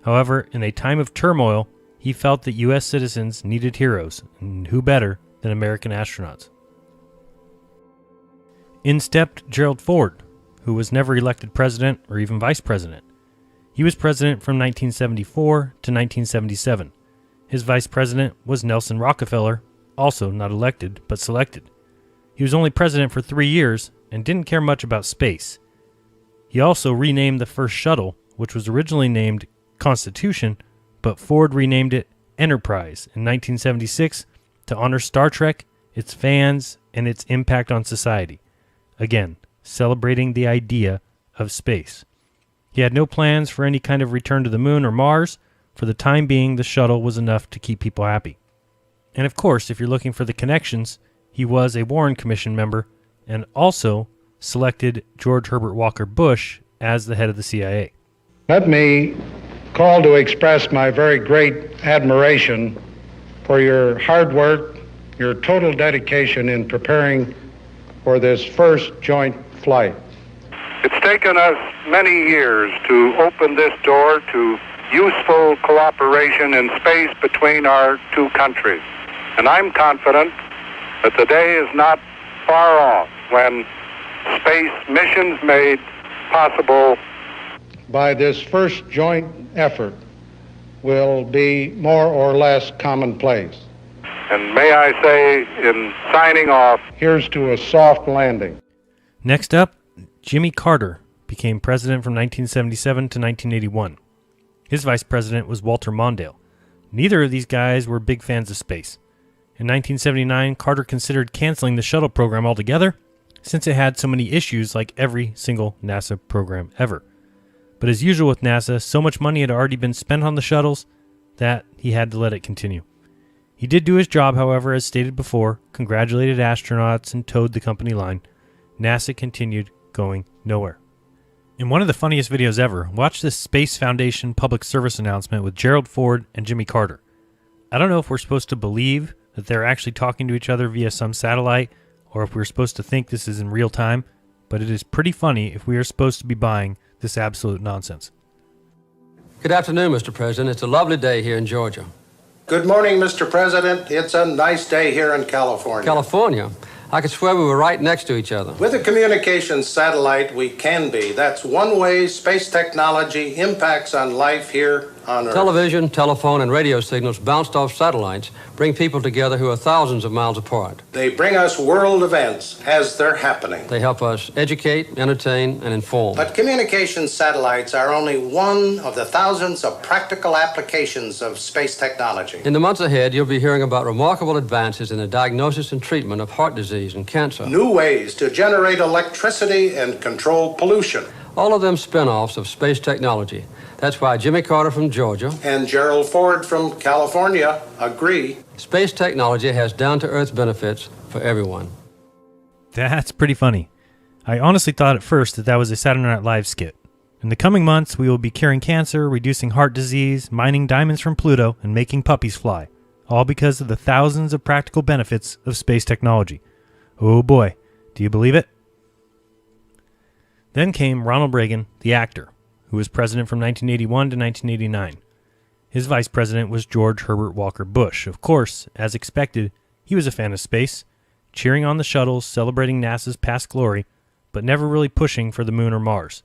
However, in a time of turmoil, he felt that U.S. citizens needed heroes, and who better than American astronauts? In stepped Gerald Ford, who was never elected president or even vice president. He was president from 1974 to 1977. His vice president was Nelson Rockefeller, also not elected, but selected. He was only president for 3 years and didn't care much about space. He also renamed the first shuttle, which was originally named Constitution, but Ford renamed it Enterprise in 1976 to honor Star Trek, its fans, and its impact on society. Again, celebrating the idea of space. He had no plans for any kind of return to the moon or Mars. For the time being, the shuttle was enough to keep people happy. And of course, if you're looking for the connections, he was a Warren Commission member and also selected George Herbert Walker Bush as the head of the CIA. Let me call to express my very great admiration for your hard work, your total dedication in preparing for this first joint flight. It's taken us many years to open this door to useful cooperation in space between our two countries. And I'm confident that the day is not far off when space missions made possible by this first joint effort will be more or less commonplace. And may I say, in signing off, here's to a soft landing. Next up, Jimmy Carter became president from 1977 to 1981. His vice president was Walter Mondale. Neither of these guys were big fans of space. In 1979, Carter considered canceling the shuttle program altogether, since it had so many issues like every single NASA program ever. But as usual with NASA, so much money had already been spent on the shuttles that he had to let it continue. He did do his job, however, as stated before, congratulated astronauts and towed the company line. NASA continued going nowhere. In one of the funniest videos ever, watch this Space Foundation public service announcement with Gerald Ford and Jimmy Carter. I don't know if we're supposed to believe that they're actually talking to each other via some satellite, or if we're supposed to think this is in real time, but it is pretty funny if we are supposed to be buying this absolute nonsense. Good afternoon, Mr. President. It's a lovely day here in Georgia. Good morning, Mr. President. It's a nice day here in California. California? I could swear we were right next to each other. With a communications satellite, we can be. That's one way space technology impacts on life here on Earth. Television, telephone, and radio signals bounced off satellites bring people together who are thousands of miles apart. They bring us world events as they're happening. They help us educate, entertain, and inform. But communications satellites are only one of the thousands of practical applications of space technology. In the months ahead, you'll be hearing about remarkable advances in the diagnosis and treatment of heart disease and cancer. New ways to generate electricity and control pollution. All of them spin-offs of space technology. That's why Jimmy Carter from Georgia and Gerald Ford from California agree. Space technology has down-to-earth benefits for everyone. That's pretty funny. I honestly thought at first that was a Saturday Night Live skit. In the coming months, we will be curing cancer, reducing heart disease, mining diamonds from Pluto, and making puppies fly. All because of the thousands of practical benefits of space technology. Oh boy, do you believe it? Then came Ronald Reagan, the actor, who was president from 1981 to 1989. His vice president was George Herbert Walker Bush. Of course, as expected, he was a fan of space, cheering on the shuttles, celebrating NASA's past glory, but never really pushing for the moon or Mars.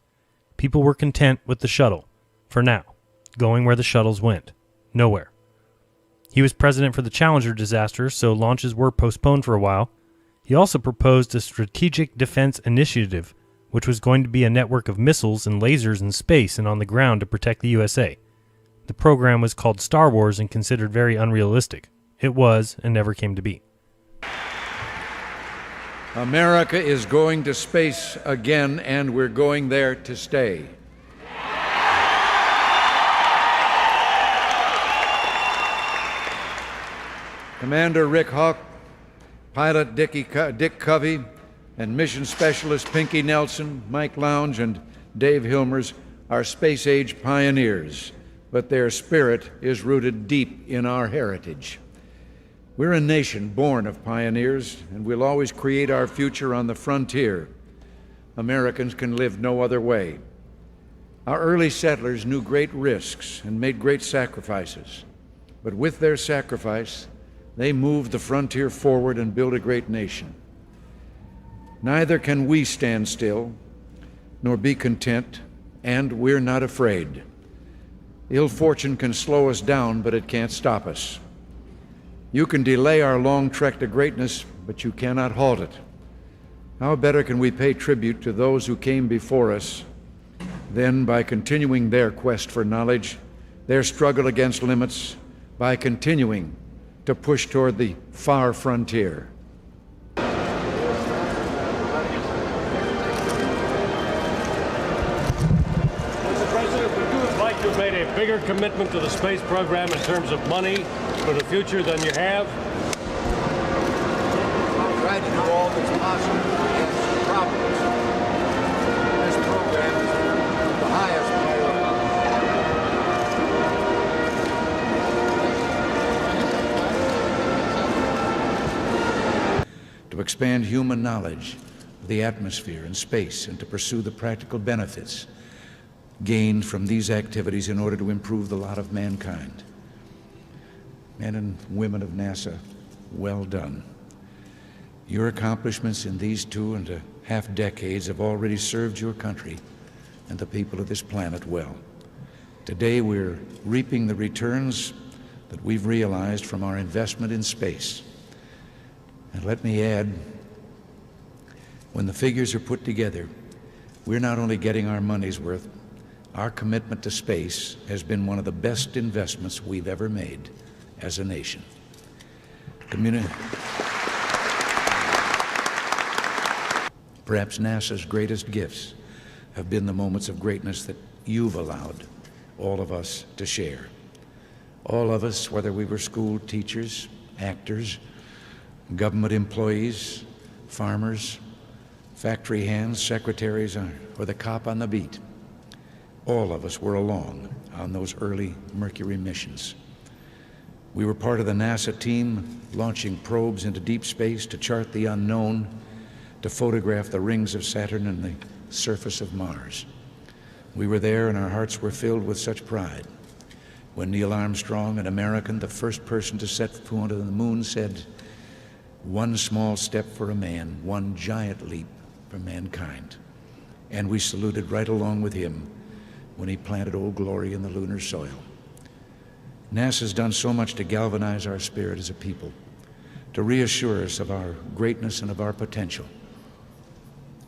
People were content with the shuttle, for now, going where the shuttles went, nowhere. He was president for the Challenger disaster, so launches were postponed for a while. He also proposed a strategic defense initiative, which was going to be a network of missiles and lasers in space and on the ground to protect the USA. The program was called Star Wars and considered very unrealistic. It was and never came to be. America is going to space again, and we're going there to stay. Commander Rick Hawk, pilot Dick Covey, and mission specialist Pinky Nelson, Mike Lounge, and Dave Hilmers are space-age pioneers, but their spirit is rooted deep in our heritage. We're a nation born of pioneers, and we'll always create our future on the frontier. Americans can live no other way. Our early settlers knew great risks and made great sacrifices, but with their sacrifice, they moved the frontier forward and built a great nation. Neither can we stand still, nor be content, and we're not afraid. Ill fortune can slow us down, but it can't stop us. You can delay our long trek to greatness, but you cannot halt it. How better can we pay tribute to those who came before us than by continuing their quest for knowledge, their struggle against limits, by continuing to push toward the far frontier. Bigger commitment to the space program in terms of money for the future than you have? I'll try to do all that's possible to answer problems. expand human knowledge of the atmosphere and space, and to pursue the practical benefits gained from these activities in order to improve the lot of mankind. Men and women of NASA, well done. Your accomplishments in these 2.5 decades have already served your country and the people of this planet well. Today we're reaping the returns that we've realized from our investment in space. And let me add, when the figures are put together, we're not only getting our money's worth, our commitment to space has been one of the best investments we've ever made as a nation. Perhaps NASA's greatest gifts have been the moments of greatness that you've allowed all of us to share. All of us, whether we were school teachers, actors, government employees, farmers, factory hands, secretaries, or the cop on the beat, all of us were along on those early Mercury missions. We were part of the NASA team launching probes into deep space to chart the unknown, to photograph the rings of Saturn and the surface of Mars. We were there and our hearts were filled with such pride when Neil Armstrong, an American, the first person to set foot on the moon, said, "One small step for a man, one giant leap for mankind." And we saluted right along with him when he planted Old Glory in the lunar soil. NASA's done so much to galvanize our spirit as a people, to reassure us of our greatness and of our potential.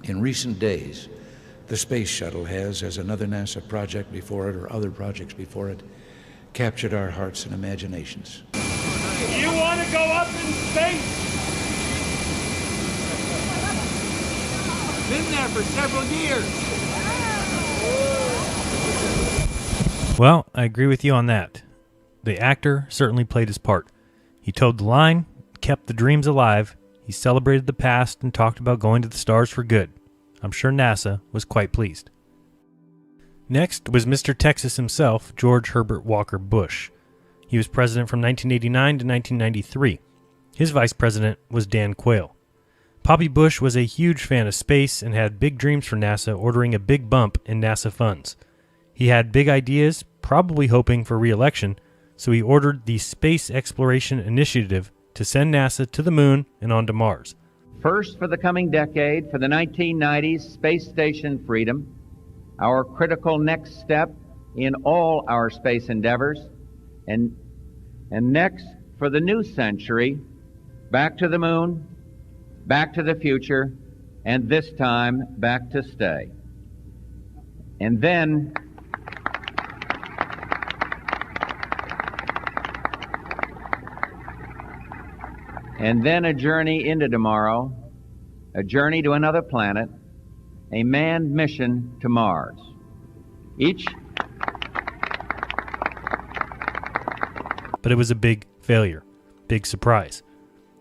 In recent days, the Space Shuttle has, as another NASA project before it or other projects before it, captured our hearts and imaginations. You want to go up in space? Been there for several years. Well, I agree with you on that. The actor certainly played his part. He towed the line, kept the dreams alive, he celebrated the past and talked about going to the stars for good. I'm sure NASA was quite pleased. Next was Mr. Texas himself, George Herbert Walker Bush. He was president from 1989 to 1993. His vice president was Dan Quayle. Poppy Bush was a huge fan of space and had big dreams for NASA, ordering a big bump in NASA funds. He had big ideas, probably hoping for re-election, so he ordered the Space Exploration Initiative to send NASA to the moon and onto Mars. First, for the coming decade, for the 1990s, space station freedom, our critical next step in all our space endeavors, and next, for the new century, back to the moon, back to the future, and this time, back to stay. And then, a journey into tomorrow, a journey to another planet, a manned mission to Mars. But it was a big failure, big surprise.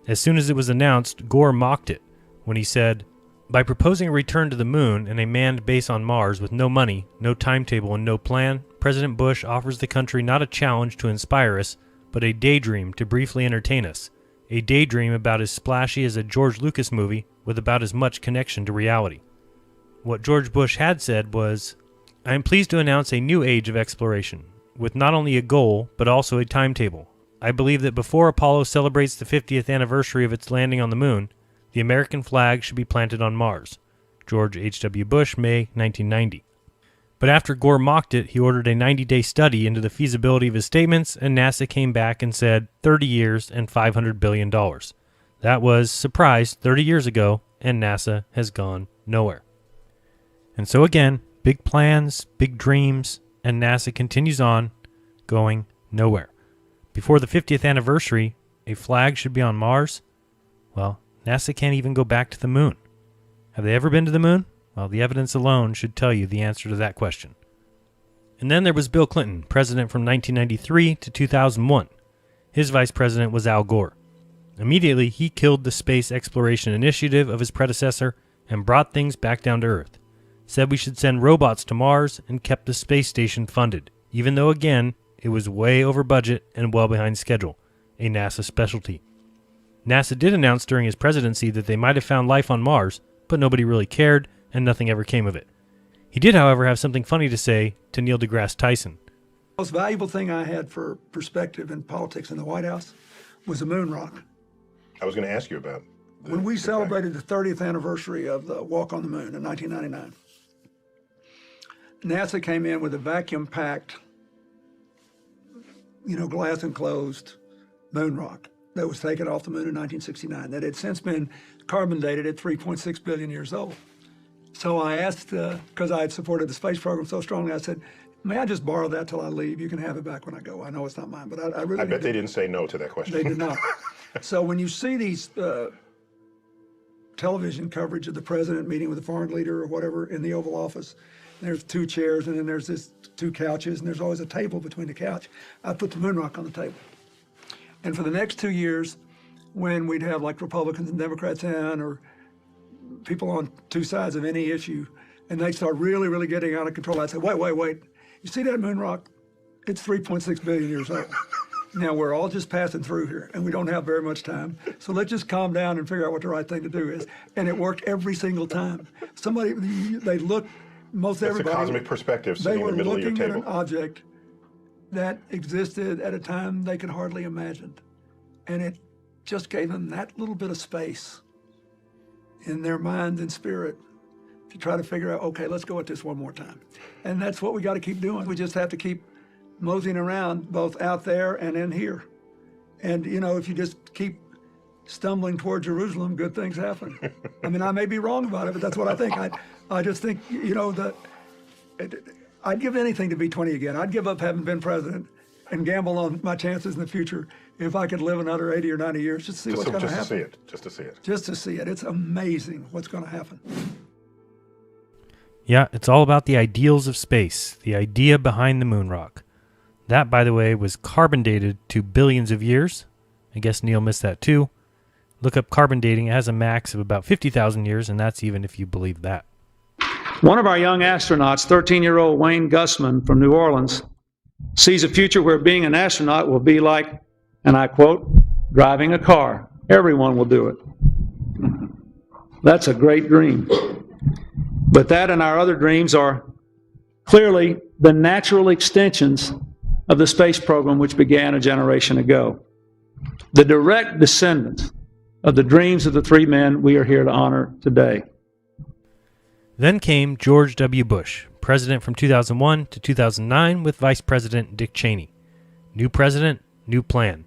As soon as it was announced, Gore mocked it when he said, "By proposing a return to the moon and a manned base on Mars with no money, no timetable, and no plan, President Bush offers the country not a challenge to inspire us, but a daydream to briefly entertain us. A daydream about as splashy as a George Lucas movie with about as much connection to reality." What George Bush had said was, "I am pleased to announce a new age of exploration, with not only a goal, but also a timetable. I believe that before Apollo celebrates the 50th anniversary of its landing on the moon, the American flag should be planted on Mars." George H.W. Bush, May 1990. But after Gore mocked it, he ordered a 90-day study into the feasibility of his statements, and NASA came back and said 30 years and $500 billion. That was, surprise, 30 years ago, and NASA has gone nowhere. And so again, big plans, big dreams, and NASA continues on, going nowhere. Before the 50th anniversary, a flag should be on Mars? Well, NASA can't even go back to the moon. Have they ever been to the moon? Well, the evidence alone should tell you the answer to that question. And then there was Bill Clinton, president from 1993 to 2001. His vice president was Al Gore. Immediately, he killed the Space Exploration Initiative of his predecessor and brought things back down to Earth. Said we should send robots to Mars and kept the space station funded, even though, again, it was way over budget and well behind schedule, a NASA specialty. NASA did announce during his presidency that they might have found life on Mars, but nobody really cared, and nothing ever came of it. He did, however, have something funny to say to Neil deGrasse Tyson. The most valuable thing I had for perspective in politics in the White House was the moon rock. I was going to ask you about when we celebrated the 30th anniversary of the walk on the moon in 1999. NASA came in with a vacuum-packed, glass enclosed moon rock that was taken off the moon in 1969 that had since been carbon dated at 3.6 billion years old. So I asked, because I had supported the space program so strongly, I said, may I just borrow that till I leave? You can have it back when I go. I know it's not mine, but I really I bet they didn't say no to that question. They did not. So when you see these television coverage of the president meeting with a foreign leader or whatever in the Oval Office, there's two chairs and then there's this two couches and there's always a table between the couch. I put the moon rock on the table. And for the next 2 years, when we'd have like Republicans and Democrats in or people on two sides of any issue, and they'd start really, really getting out of control, I'd say, wait. You see that moon rock? It's 3.6 billion years old. Now, we're all just passing through here, and we don't have very much time. So let's just calm down and figure out what the right thing to do is. And it worked every single time. They looked, most That's everybody. a cosmic perspective sitting in the middle of your They were looking table. at an object that existed at a time they could hardly imagine. And it just gave them that little bit of space in their mind and spirit to try to figure out, okay, let's go at this one more time. And that's what we got to keep doing. We just have to keep moseying around both out there and in here. And, if you just keep stumbling toward Jerusalem, good things happen. I mean, I may be wrong about it, but that's what I think. I just think, that I'd give anything to be 20 again. I'd give up having been president and gamble on my chances in the future if I could live another 80 or 90 years just to see what's going to happen. Just to see it. Just to see it. It's amazing what's going to happen. Yeah, it's all about the ideals of space, the idea behind the moon rock. That, by the way, was carbon dated to billions of years. I guess Neil missed that too. Look up carbon dating. It has a max of about 50,000 years, and that's even if you believe that. One of our young astronauts, 13-year-old Wayne Gussman from New Orleans, sees a future where being an astronaut will be like, and I quote, driving a car. Everyone will do it. That's a great dream. But that and our other dreams are clearly the natural extensions of the space program which began a generation ago. The direct descendants of the dreams of the three men we are here to honor today. Then came George W. Bush, president from 2001 to 2009 with Vice President Dick Cheney. New president, new plan.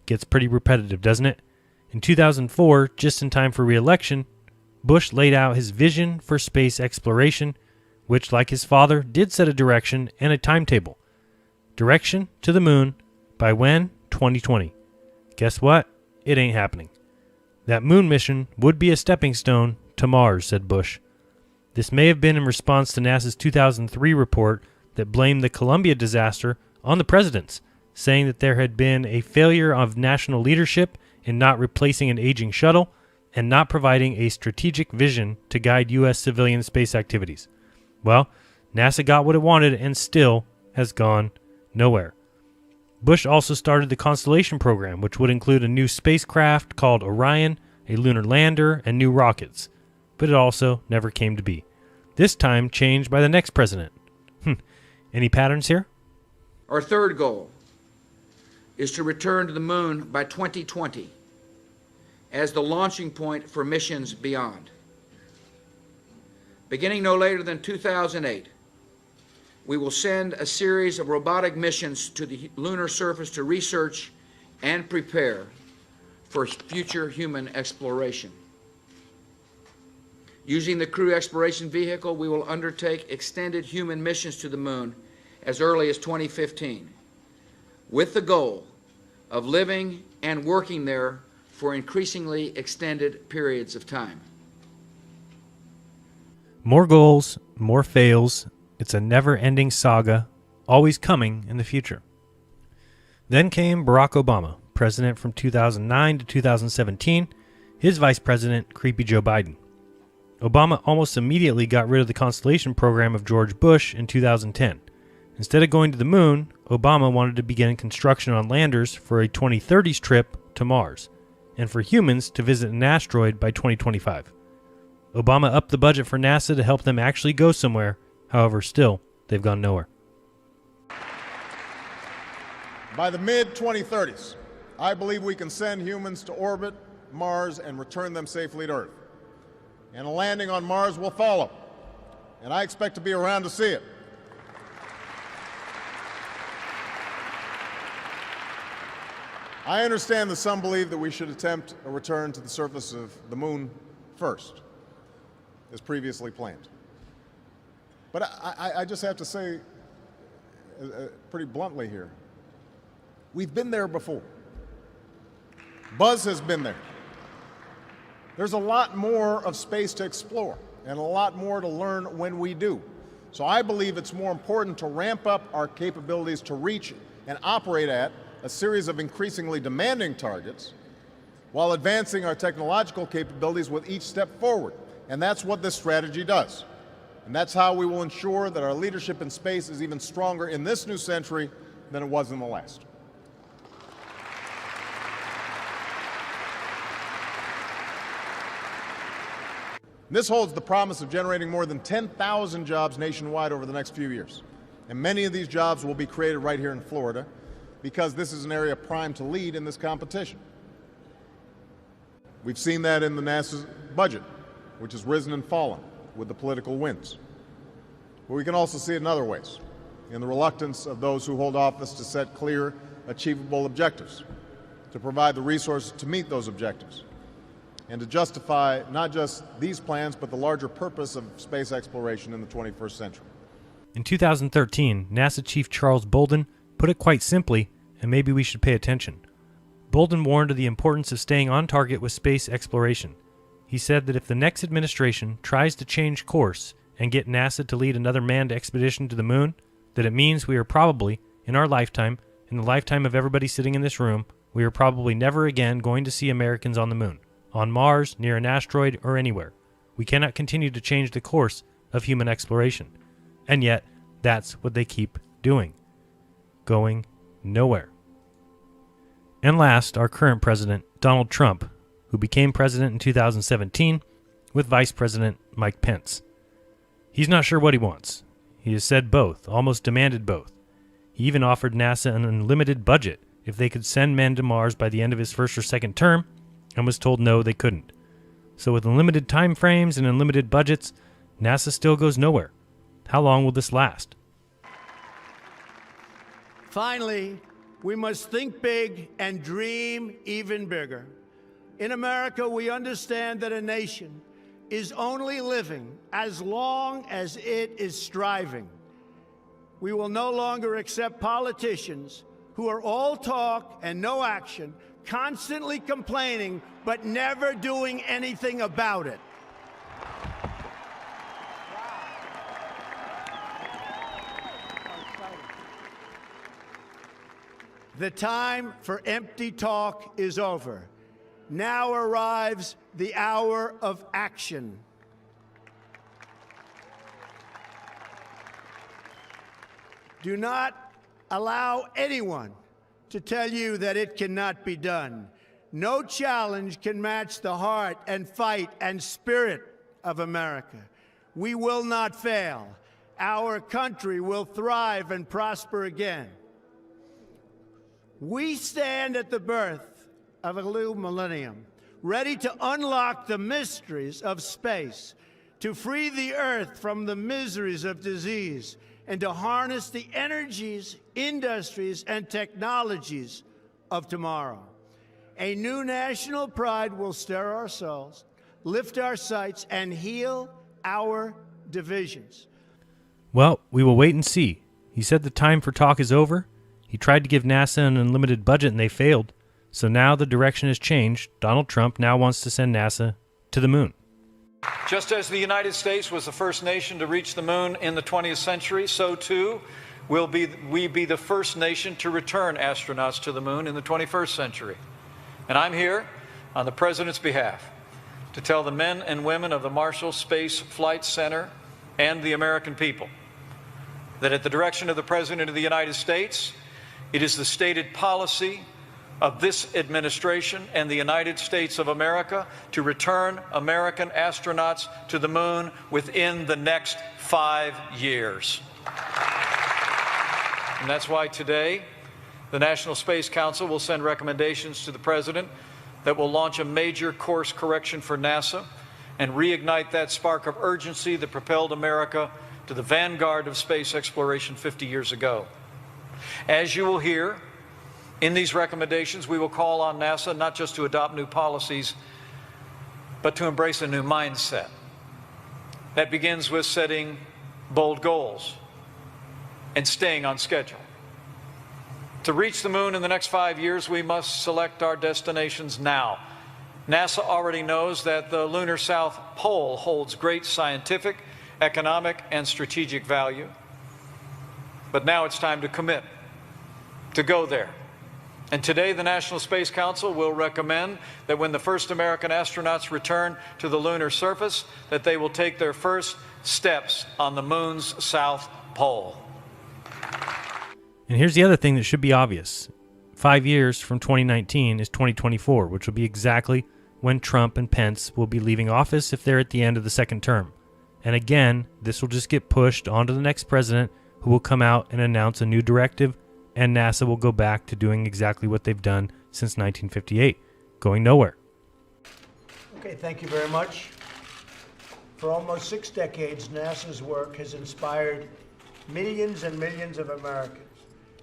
Gets pretty repetitive, doesn't it? In 2004, just in time for re-election, Bush laid out his vision for space exploration, which, like his father, did set a direction and a timetable. Direction to the moon by when? 2020. Guess what? It ain't happening. That moon mission would be a stepping stone to Mars, said Bush. This may have been in response to NASA's 2003 report that blamed the Columbia disaster on the presidents, saying that there had been a failure of national leadership in not replacing an aging shuttle and not providing a strategic vision to guide U.S. civilian space activities. Well, NASA got what it wanted and still has gone nowhere. Bush also started the Constellation program, which would include a new spacecraft called Orion, a lunar lander, and new rockets. But it also never came to be. This time changed by the next president. Any patterns here? Our third goal is to return to the moon by 2020 as the launching point for missions beyond. Beginning no later than 2008, we will send a series of robotic missions to the lunar surface to research and prepare for future human exploration. Using the Crew Exploration Vehicle, we will undertake extended human missions to the moon as early as 2015, with the goal of living and working there for increasingly extended periods of time. More goals, more fails. It's a never-ending saga, always coming in the future. Then came Barack Obama, president from 2009 to 2017, his vice president, creepy Joe Biden. Obama almost immediately got rid of the Constellation program of George Bush in 2010. Instead of going to the moon, Obama wanted to begin construction on landers for a 2030s trip to Mars. and for humans to visit an asteroid by 2025. Obama upped the budget for NASA to help them actually go somewhere. However, still, they've gone nowhere. By the mid-2030s, I believe we can send humans to orbit Mars and return them safely to Earth. And a landing on Mars will follow, and I expect to be around to see it. I understand that some believe that we should attempt a return to the surface of the moon first, as previously planned. But I just have to say, pretty bluntly here, we've been there before. Buzz has been there. There's a lot more of space to explore and a lot more to learn when we do. So I believe it's more important to ramp up our capabilities to reach and operate at a series of increasingly demanding targets while advancing our technological capabilities with each step forward. And that's what this strategy does. And that's how we will ensure that our leadership in space is even stronger in this new century than it was in the last. This holds the promise of generating more than 10,000 jobs nationwide over the next few years. And many of these jobs will be created right here in Florida because this is an area primed to lead in this competition. We've seen that in the NASA's budget, which has risen and fallen with the political winds. But we can also see it in other ways, in the reluctance of those who hold office to set clear, achievable objectives, to provide the resources to meet those objectives, and to justify not just these plans, but the larger purpose of space exploration in the 21st century. In 2013, NASA Chief Charles Bolden put it quite simply, and maybe we should pay attention. Bolden warned of the importance of staying on target with space exploration. He said that if the next administration tries to change course and get NASA to lead another manned expedition to the moon, that it means we are probably, in our lifetime, in the lifetime of everybody sitting in this room, we are probably never again going to see Americans on the moon, on Mars, near an asteroid, or anywhere. We cannot continue to change the course of human exploration. And yet, that's what they keep doing. Going nowhere. And last, our current president, Donald Trump, who became president in 2017 with Vice President Mike Pence. He's not sure what he wants. He has said both, almost demanded both. He even offered NASA an unlimited budget if they could send men to Mars by the end of his first or second term, and was told no, they couldn't. So with unlimited time frames and unlimited budgets, NASA still goes nowhere. How long will this last? Finally, we must think big and dream even bigger. In America, we understand that a nation is only living as long as it is striving. We will no longer accept politicians who are all talk and no action, constantly complaining, but never doing anything about it. The time for empty talk is over. Now arrives the hour of action. Do not allow anyone to tell you that it cannot be done. No challenge can match the heart and fight and spirit of America. We will not fail. Our country will thrive and prosper again. We stand at the birth of a new millennium, ready to unlock the mysteries of space, to free the earth from the miseries of disease, and to harness the energies, industries, and technologies of tomorrow. A new national pride will stir our souls, lift our sights, and heal our divisions. Well, we will wait and see. He said the time for talk is over. He tried to give NASA an unlimited budget and they failed. So now the direction has changed. Donald Trump now wants to send NASA to the moon. Just as the United States was the first nation to reach the moon in the 20th century, so too will we be the first nation to return astronauts to the moon in the 21st century. And I'm here on the President's behalf to tell the men and women of the Marshall Space Flight Center and the American people that at the direction of the President of the United States, it is the stated policy of this administration and the United States of America to return American astronauts to the moon within the next 5 years. And that's why today, the National Space Council will send recommendations to the President that will launch a major course correction for NASA and reignite that spark of urgency that propelled America to the vanguard of space exploration 50 years ago. As you will hear, in these recommendations, we will call on NASA not just to adopt new policies, but to embrace a new mindset. That begins with setting bold goals and staying on schedule. To reach the moon in the next 5 years, we must select our destinations now. NASA already knows that the lunar South Pole holds great scientific, economic, and strategic value. But now it's time to commit, to go there. And today, the National Space Council will recommend that when the first American astronauts return to the lunar surface, that they will take their first steps on the moon's South Pole. And here's the other thing that should be obvious. 5 years from 2019 is 2024, which will be exactly when Trump and Pence will be leaving office if they're at the end of the second term. And again, this will just get pushed onto the next president, who will come out and announce a new directive, and NASA will go back to doing exactly what they've done since 1958, going nowhere. Okay, thank you very much. For almost 6 decades, NASA's work has inspired millions and millions of Americans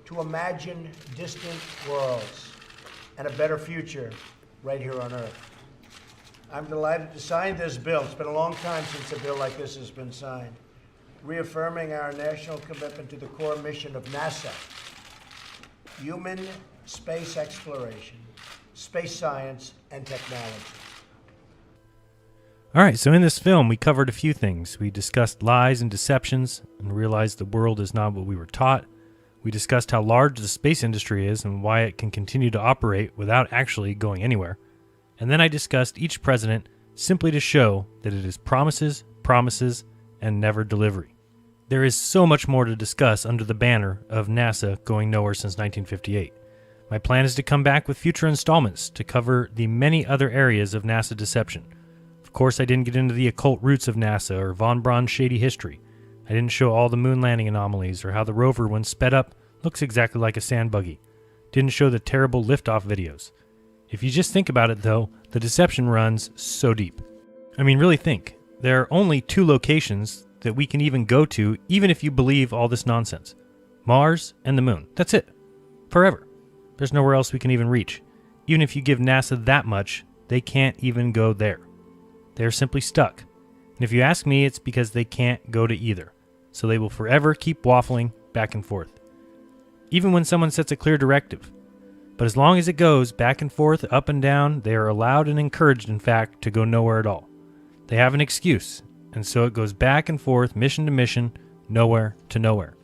to imagine distant worlds and a better future right here on Earth. I'm delighted to sign this bill. It's been a long time since a bill like this has been signed, reaffirming our national commitment to the core mission of NASA: human space exploration, space science, and technology. All right, so in this film, we covered a few things. We discussed lies and deceptions and realized the world is not what we were taught. We discussed how large the space industry is and why it can continue to operate without actually going anywhere. And then I discussed each president simply to show that it is promises, promises, and never delivery. There is so much more to discuss under the banner of NASA going nowhere since 1958. My plan is to come back with future installments to cover the many other areas of NASA deception. Of course, I didn't get into the occult roots of NASA or von Braun's shady history. I didn't show all the moon landing anomalies or how the rover, when sped up, looks exactly like a sand buggy. Didn't show the terrible liftoff videos. If you just think about it, though, the deception runs so deep. I mean, really think. There are only 2 locations that we can even go to, even if you believe all this nonsense. Mars and the moon. That's it. Forever. There's nowhere else we can even reach. Even if you give NASA that much, they can't even go there. They're simply stuck. And if you ask me, it's because they can't go to either. So they will forever keep waffling back and forth. Even when someone sets a clear directive. But as long as it goes back and forth, up and down, they are allowed and encouraged, in fact, to go nowhere at all. They have an excuse, and so it goes back and forth, mission to mission, nowhere to nowhere.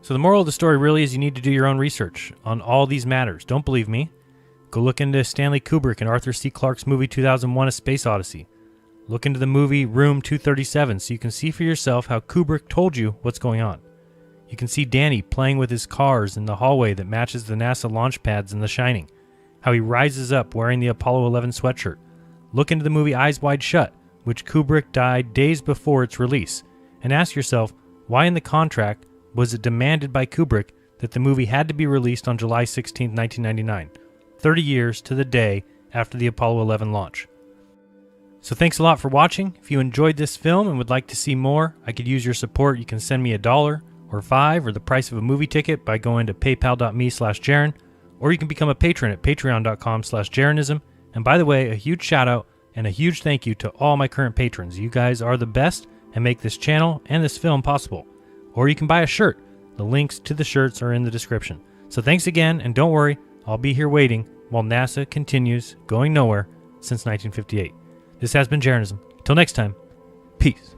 So the moral of the story really is you need to do your own research on all these matters. Don't believe me? Go look into Stanley Kubrick and Arthur C. Clarke's movie 2001: A Space Odyssey. Look into the movie Room 237 so you can see for yourself how Kubrick told you what's going on. You can see Danny playing with his cars in the hallway that matches the NASA launch pads in The Shining, how he rises up wearing the Apollo 11 sweatshirt. Look into the movie Eyes Wide Shut, which Kubrick died days before its release, and ask yourself why in the contract was it demanded by Kubrick that the movie had to be released on July 16, 1999, 30 years to the day after the Apollo 11 launch. So thanks a lot for watching. If you enjoyed this film and would like to see more, I could use your support. You can send me $1 or $5 or the price of a movie ticket by going to paypal.me/Jaron, or you can become a patron at patreon.com/JERANISM. And by the way, a huge shout out and a huge thank you to all my current patrons. You guys are the best and make this channel and this film possible. Or you can buy a shirt. The links to the shirts are in the description. So thanks again, and don't worry, I'll be here waiting while NASA continues going nowhere since 1958. This has been JERANISM. Till next time, peace.